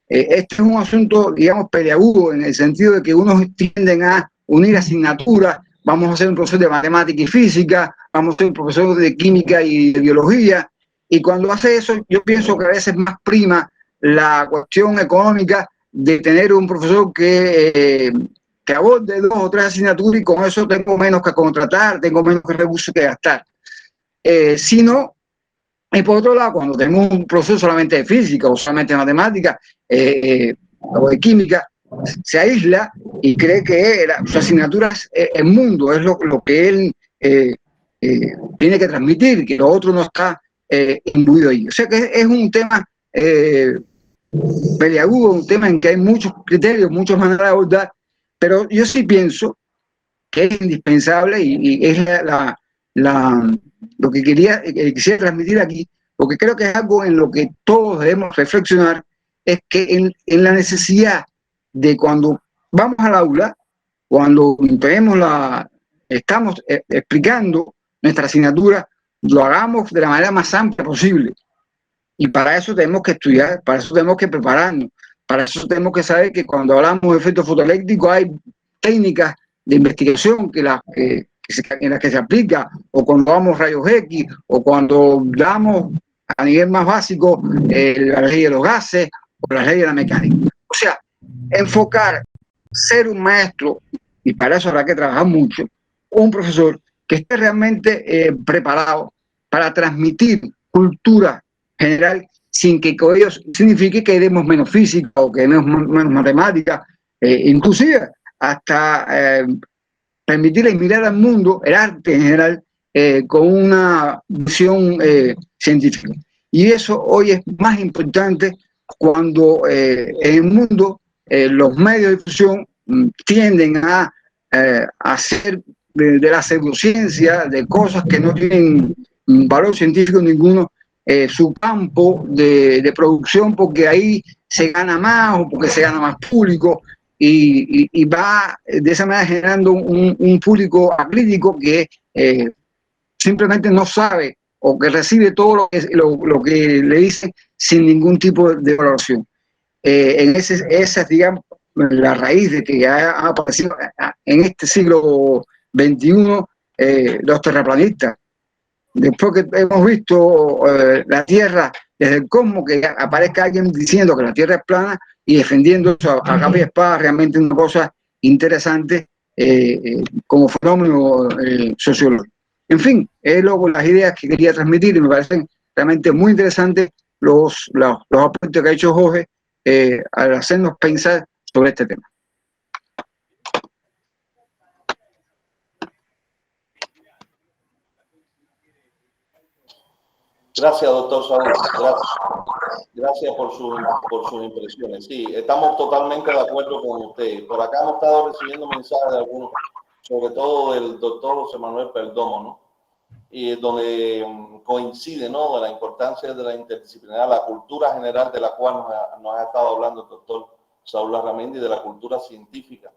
Este es un asunto, digamos, peleagudo, en el sentido de que unos tienden a unir asignaturas. Vamos a ser un profesor de matemática y física, vamos a ser un profesor de química y de biología. Y cuando hace eso, yo pienso que a veces más prima la cuestión económica de tener un profesor que aborde 2 o 3 asignaturas y con eso tengo menos que contratar, tengo menos recursos que gastar. Sino, y por otro lado, cuando tenemos un profesor solamente de física o solamente de matemática o de química, se aísla y cree que su asignatura es el mundo, es lo que él tiene que transmitir, que lo otro no está imbuido ahí. O sea que es un tema peliagudo, un tema en que hay muchos criterios, muchas maneras de abordar, pero yo sí pienso que es indispensable y es lo que quisiera transmitir aquí, porque creo que es algo en lo que todos debemos reflexionar, es que en la necesidad de cuando vamos al aula, cuando estamos explicando nuestra asignatura, lo hagamos de la manera más amplia posible. Y para eso tenemos que estudiar, para eso tenemos que prepararnos, para eso tenemos que saber que cuando hablamos de efectos fotoeléctricos hay técnicas de investigación en las que se aplica, o cuando damos rayos X, o cuando damos a nivel más básico la ley de los gases o la ley de la mecánica. O sea, enfocar, ser un maestro, y para eso habrá que trabajar mucho, un profesor que esté realmente preparado para transmitir cultura general sin que con ello signifique que demos menos física o que demos menos matemática, inclusive hasta permitirles mirar al mundo, el arte en general, con una visión científica. Y eso hoy es más importante cuando en el mundo los medios de difusión tienden a hacer de la pseudociencia, de cosas que no tienen valor científico ninguno, su campo de producción, porque ahí se gana más o porque se gana más público, y va de esa manera generando un público acrítico que simplemente no sabe o que recibe todo lo que le dicen sin ningún tipo de valoración. Esa es, digamos, la raíz de que ha aparecido en este siglo XXI los terraplanistas. Después que hemos visto la Tierra desde el cosmos, que aparezca alguien diciendo que la Tierra es plana y defendiendo eso a capa y espada, realmente una cosa interesante como fenómeno sociológico. En fin, es luego las ideas que quería transmitir y me parecen realmente muy interesantes los apuntes que ha hecho Jorge al hacernos pensar sobre este tema. Gracias, doctor Saúl. Gracias por sus impresiones. Sí, estamos totalmente de acuerdo con usted. Por acá hemos estado recibiendo mensajes de algunos, sobre todo del doctor José Manuel Perdomo, ¿no? Y donde coincide, ¿no?, de la importancia de la interdisciplinaridad, la cultura general de la cual nos ha estado hablando el doctor Saúl Larramendi, de la cultura científica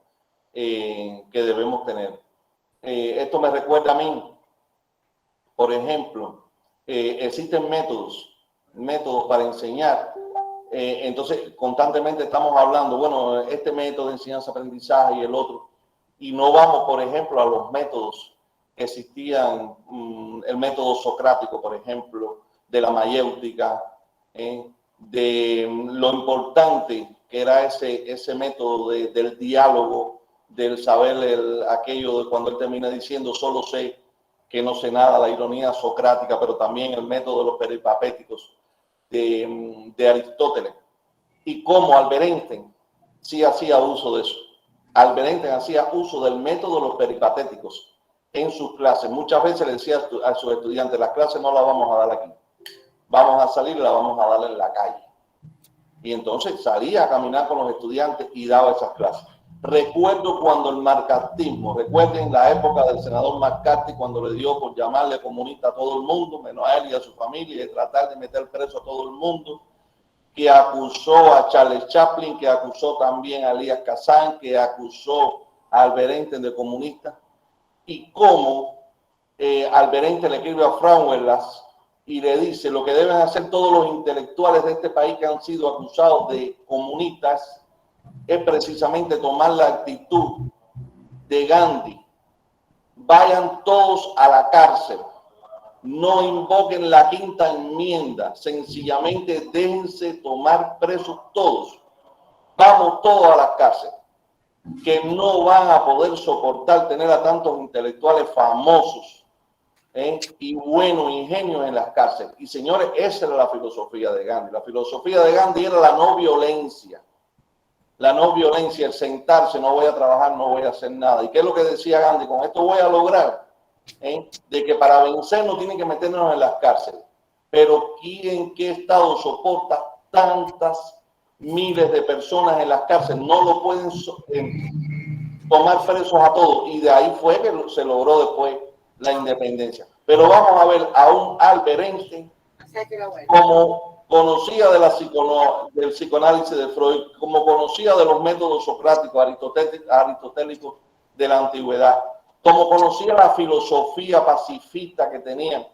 que debemos tener. Esto me recuerda a mí, por ejemplo, existen métodos para enseñar. Entonces, constantemente estamos hablando, bueno, este método de enseñanza-aprendizaje y el otro, y no vamos, por ejemplo, a los métodos que existían, el método socrático, por ejemplo, de la mayéutica, de lo importante que era ese método del diálogo, del saber aquello de cuando él termina diciendo solo sé que no sé nada, la ironía socrática, pero también el método de los peripapéticos de Aristóteles, y cómo Albert Einstein sí hacía uso de eso. Albert Einstein hacía uso del método de los peripatéticos en sus clases. Muchas veces le decía a sus estudiantes, las clases no las vamos a dar aquí, vamos a salir y las vamos a dar en la calle. Y entonces salía a caminar con los estudiantes y daba esas clases. Recuerdo cuando el marcartismo, recuerden la época del senador McCarthy, cuando le dio por llamarle comunista a todo el mundo, menos a él y a su familia, y tratar de meter preso a todo el mundo, que acusó a Charles Chaplin, que acusó también a Elías Kazan, que acusó a Albert Einstein de comunista, y cómo Albert Einstein le escribe a Frauenlas y le dice lo que deben hacer todos los intelectuales de este país que han sido acusados de comunistas es precisamente tomar la actitud de Gandhi. Vayan todos a la cárcel, no invoquen la quinta enmienda, sencillamente déjense tomar presos todos. Vamos todos a las cárceles, que no van a poder soportar tener a tantos intelectuales famosos y buenos ingenios en las cárceles. Y señores, esa era la filosofía de Gandhi. La filosofía de Gandhi era la no violencia. La no violencia, el sentarse, no voy a trabajar, no voy a hacer nada. ¿Y qué es lo que decía Gandhi? Con esto voy a lograr de que para vencer no tienen que meternos en las cárceles. Pero ¿quién, qué estado soporta tantas miles de personas en las cárceles? No lo pueden tomar presos a todos. Y de ahí fue que se logró después la independencia. Pero vamos a ver a un Albert Einstein como conocía del psicoanálisis de Freud, como conocía de los métodos socráticos, aristotélicos de la antigüedad, como conocía la filosofía pacifista que tenía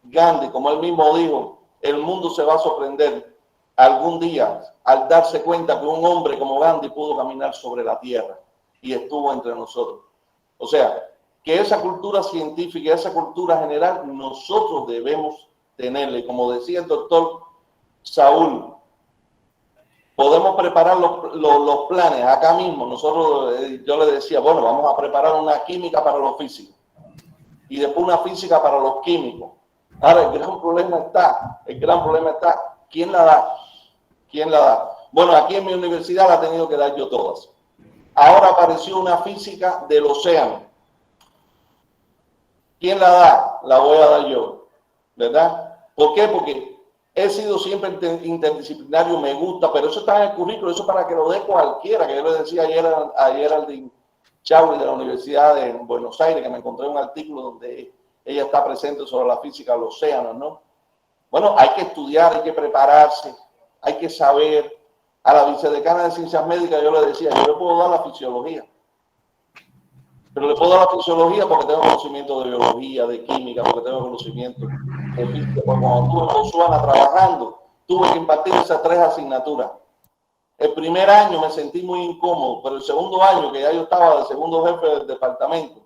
Gandhi, como él mismo dijo, el mundo se va a sorprender algún día al darse cuenta que un hombre como Gandhi pudo caminar sobre la tierra y estuvo entre nosotros. O sea, que esa cultura científica, esa cultura general, nosotros debemos tenerla. Y como decía el doctor Saúl, podemos preparar los planes acá mismo. Nosotros, yo le decía, bueno, vamos a preparar una química para los físicos y después una física para los químicos. Ahora, el gran problema está, ¿quién la da? ¿Quién la da? Bueno, aquí en mi universidad la he tenido que dar yo todas. Ahora apareció una física del océano. ¿Quién la da? La voy a dar yo, ¿verdad? ¿Por qué? Porque He sido siempre interdisciplinario, me gusta, pero eso está en el currículo, eso para que lo dé cualquiera, que yo le decía ayer al Chauri de la Universidad de Buenos Aires, que me encontré un artículo donde ella está presente sobre la física de los océanos, ¿no? Bueno, hay que estudiar, hay que prepararse, hay que saber. A la vicedecana de Ciencias Médicas yo le decía, yo le puedo dar la fisiología, pero le puedo dar la fisiología porque tengo conocimiento de biología, de química, porque tengo conocimiento de física. Porque cuando estuve en Botswana trabajando, tuve que impartir esas 3 asignaturas. El primer año me sentí muy incómodo, pero el segundo año, que ya yo estaba de segundo jefe del departamento,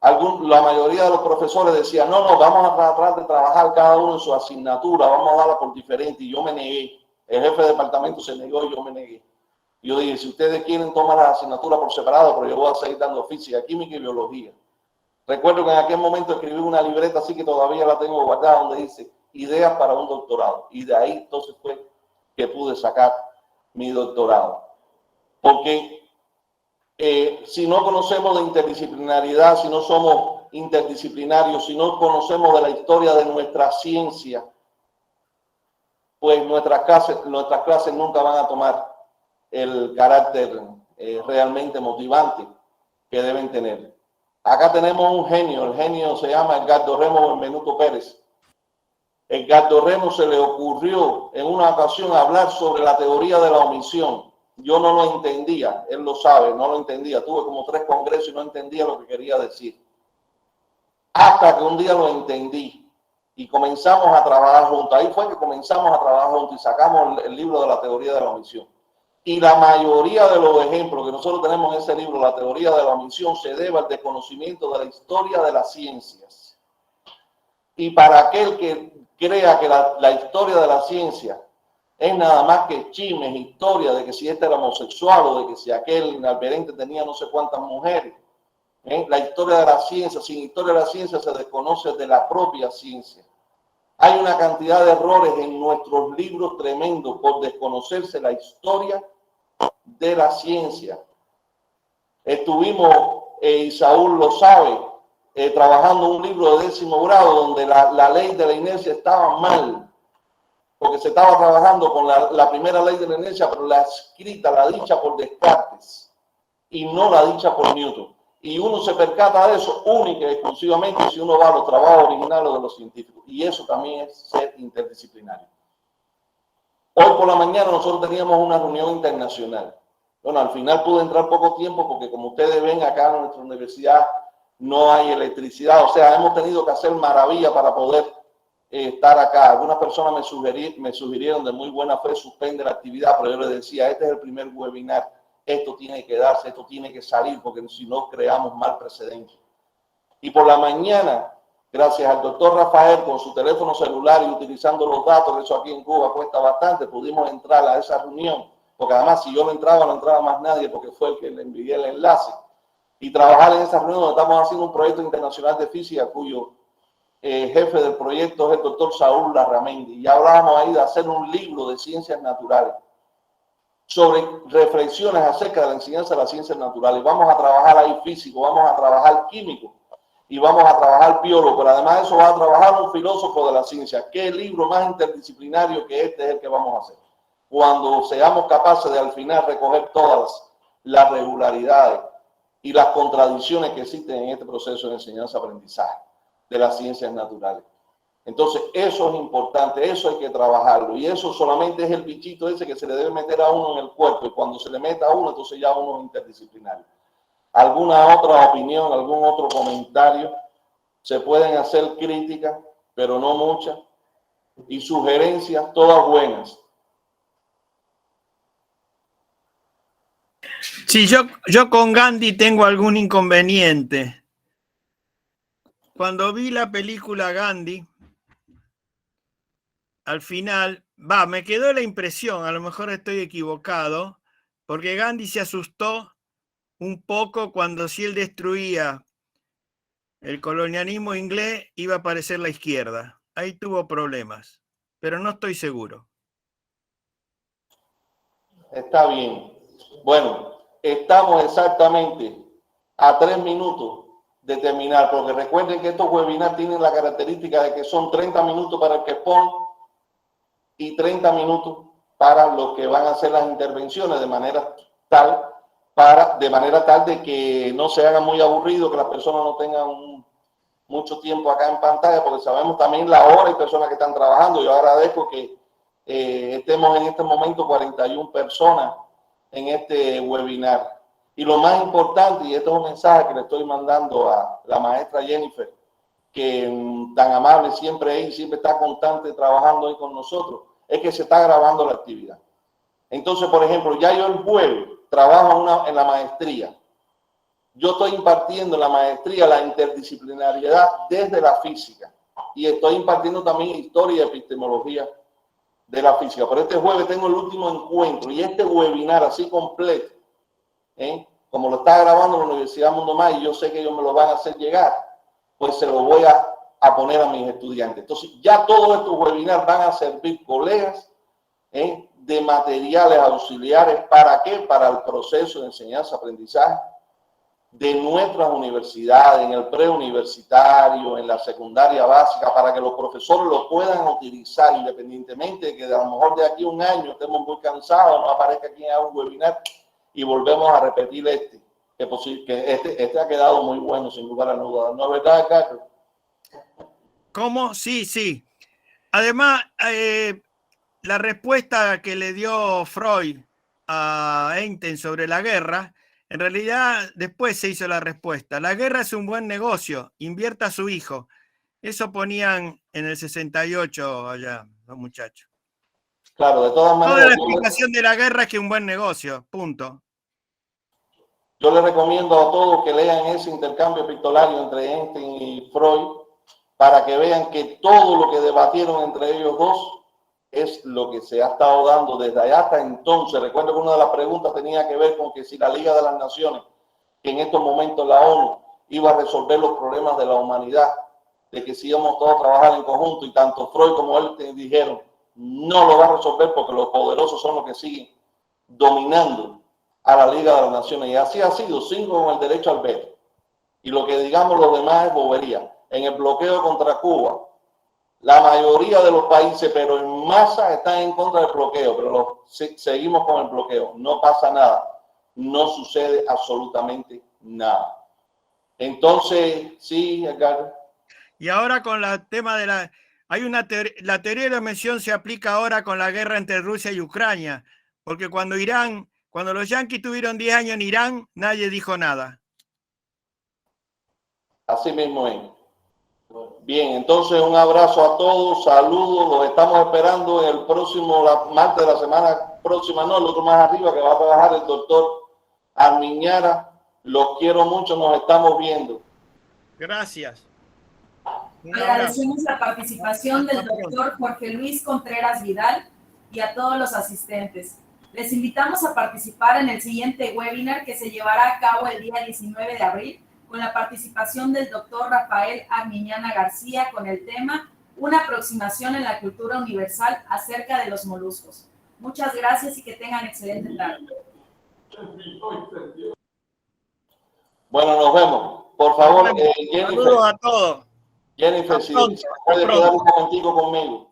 la mayoría de los profesores decían, no, vamos a tratar de trabajar cada uno en su asignatura, vamos a darla por diferente, y yo me negué. El jefe de departamento se negó y yo me negué. Yo dije, si ustedes quieren tomar las asignaturas por separado, pero yo voy a seguir dando física, química y biología. Recuerdo que en aquel momento escribí una libreta así que todavía la tengo guardada, donde dice, ideas para un doctorado. Y de ahí entonces fue que pude sacar mi doctorado. Porque si no conocemos de interdisciplinaridad, si no somos interdisciplinarios, si no conocemos de la historia de nuestra ciencia, pues nuestras clases nunca van a tomar el carácter realmente motivante que deben tener. Acá tenemos un genio, el genio se llama Edgardo Remo Benvenuto Pérez. Edgardo Remo se le ocurrió en una ocasión hablar sobre la teoría de la omisión. Yo no lo entendía, él lo sabe, no lo entendía. Tuve como 3 congresos y no entendía lo que quería decir. Hasta que un día lo entendí. Y comenzamos a trabajar juntos. Ahí fue que comenzamos a trabajar juntos y sacamos el libro de la teoría de la omisión. Y la mayoría de los ejemplos que nosotros tenemos en ese libro, la teoría de la omisión, se debe al desconocimiento de la historia de las ciencias. Y para aquel que crea que la historia de la ciencia es nada más que chismes, historia de que si este era homosexual o de que si aquel inalberente tenía no sé cuántas mujeres, la historia de la ciencia, sin historia de la ciencia se desconoce de la propia ciencia. Hay una cantidad de errores en nuestros libros tremendos por desconocerse la historia de la ciencia. Estuvimos, y Saúl lo sabe, trabajando un libro de 10º grado donde la ley de la inercia estaba mal, porque se estaba trabajando con la primera ley de la inercia, pero la escrita, la dicha por Descartes, y no la dicha por Newton. Y uno se percata de eso única y exclusivamente si uno va a los trabajos originales de los científicos. Y eso también es ser interdisciplinario. Hoy por la mañana nosotros teníamos una reunión internacional. Bueno, al final pude entrar poco tiempo porque como ustedes ven acá en nuestra universidad no hay electricidad. O sea, hemos tenido que hacer maravilla para poder estar acá. Algunas personas me sugirieron de muy buena fe suspender la actividad, pero yo les decía, este es el primer webinar. Esto tiene que darse, esto tiene que salir, porque si no creamos mal precedente. Y por la mañana, gracias al doctor Rafael, con su teléfono celular y utilizando los datos, que eso aquí en Cuba cuesta bastante, pudimos entrar a esa reunión, porque además si yo no entraba más nadie, porque fue el que le envié el enlace, y trabajar en esa reunión donde estamos haciendo un proyecto internacional de física, cuyo jefe del proyecto es el doctor Saúl Larramendi, y hablábamos ahí de hacer un libro de ciencias naturales, sobre reflexiones acerca de la enseñanza de las ciencias naturales. Vamos a trabajar ahí físico, vamos a trabajar químico y vamos a trabajar biólogo, pero además de eso va a trabajar un filósofo de la ciencia. ¿Qué libro más interdisciplinario que este es el que vamos a hacer? Cuando seamos capaces de al final recoger todas las regularidades y las contradicciones que existen en este proceso de enseñanza-aprendizaje de las ciencias naturales. Entonces, eso es importante, eso hay que trabajarlo. Y eso solamente es el bichito ese que se le debe meter a uno en el cuerpo. Y cuando se le meta a uno, entonces ya uno es interdisciplinario. ¿Alguna otra opinión, algún otro comentario? Se pueden hacer críticas, pero no muchas. Y sugerencias, todas buenas. Sí, yo con Gandhi tengo algún inconveniente. Cuando vi la película Gandhi, al final, me quedó la impresión, a lo mejor estoy equivocado, porque Gandhi se asustó un poco cuando si él destruía el colonialismo inglés iba a aparecer la izquierda. Ahí tuvo problemas, pero no estoy seguro. Está bien. Bueno, estamos exactamente a 3 minutos de terminar, porque recuerden que estos webinars tienen la característica de que son 30 minutos para el que expone y 30 minutos para los que van a hacer las intervenciones de manera tal de que no se haga muy aburrido, que las personas no tengan mucho tiempo acá en pantalla, porque sabemos también la hora y personas que están trabajando. Yo agradezco que estemos en este momento 41 personas en este webinar. Y lo más importante, y este es un mensaje que le estoy mandando a la maestra Jennifer, que tan amable siempre es y siempre está constante trabajando ahí con nosotros, es que se está grabando la actividad. Entonces, por ejemplo, ya yo el jueves trabajo en la maestría. Yo estoy impartiendo en la maestría la interdisciplinariedad desde la física y estoy impartiendo también historia y epistemología de la física. Pero este jueves tengo el último encuentro y este webinar así completo, como lo está grabando la Universidad Mundo Maya y yo sé que ellos me lo van a hacer llegar, pues se lo voy a poner a mis estudiantes. Entonces, ya todos estos webinars van a servir, colegas, de materiales auxiliares. ¿Para qué? Para el proceso de enseñanza-aprendizaje de nuestras universidades, en el preuniversitario, en la secundaria básica, para que los profesores lo puedan utilizar independientemente de que a lo mejor de aquí a un año estemos muy cansados, no aparezca quien haga un webinar y volvemos a repetir que este ha quedado muy bueno, sin lugar a dudas. ¿No es verdad, Carlos? ¿Cómo? Sí, sí. Además, la respuesta que le dio Freud a Einstein sobre la guerra, en realidad después se hizo la respuesta. La guerra es un buen negocio, invierta a su hijo. Eso ponían en el 68 allá los muchachos. Claro, de todas maneras. Toda la explicación de la guerra es que es un buen negocio, punto. Yo les recomiendo a todos que lean ese intercambio epistolario entre Einstein y Freud para que vean que todo lo que debatieron entre ellos dos es lo que se ha estado dando desde allá hasta entonces. Recuerdo que una de las preguntas tenía que ver con que si la Liga de las Naciones, que en estos momentos la ONU, iba a resolver los problemas de la humanidad, de que si íbamos todos a trabajar en conjunto, y tanto Freud como él dijeron, no lo va a resolver porque los poderosos son los que siguen dominando a la Liga de las Naciones. Y así ha sido, sin con el derecho al veto. Y lo que digamos los demás es bobería. En el bloqueo contra Cuba, la mayoría de los países, pero en masa, están en contra del bloqueo, pero seguimos con el bloqueo. No pasa nada. No sucede absolutamente nada. Entonces, sí, Edgar. Y ahora con el tema de la teoría de la mención se aplica ahora con la guerra entre Rusia y Ucrania, porque cuando los yanquis tuvieron 10 años en Irán, nadie dijo nada. Así mismo es. Bien, entonces un abrazo a todos, saludos, los estamos esperando en el próximo martes de la semana próxima, no, el otro más arriba, que va a trabajar el doctor Armiñara. Los quiero mucho, nos estamos viendo. Gracias. Agradecemos la participación del doctor Jorge Luis Contreras Vidal y a todos los asistentes. Les invitamos a participar en el siguiente webinar que se llevará a cabo el día 19 de abril con la participación del doctor Rafael Armiñana García con el tema Una aproximación en la cultura universal acerca de los moluscos. Muchas gracias y que tengan excelente tarde. Bueno, nos vemos. Por favor, Jennifer. Saludos a todos. Jennifer, si puede quedar un momentico conmigo.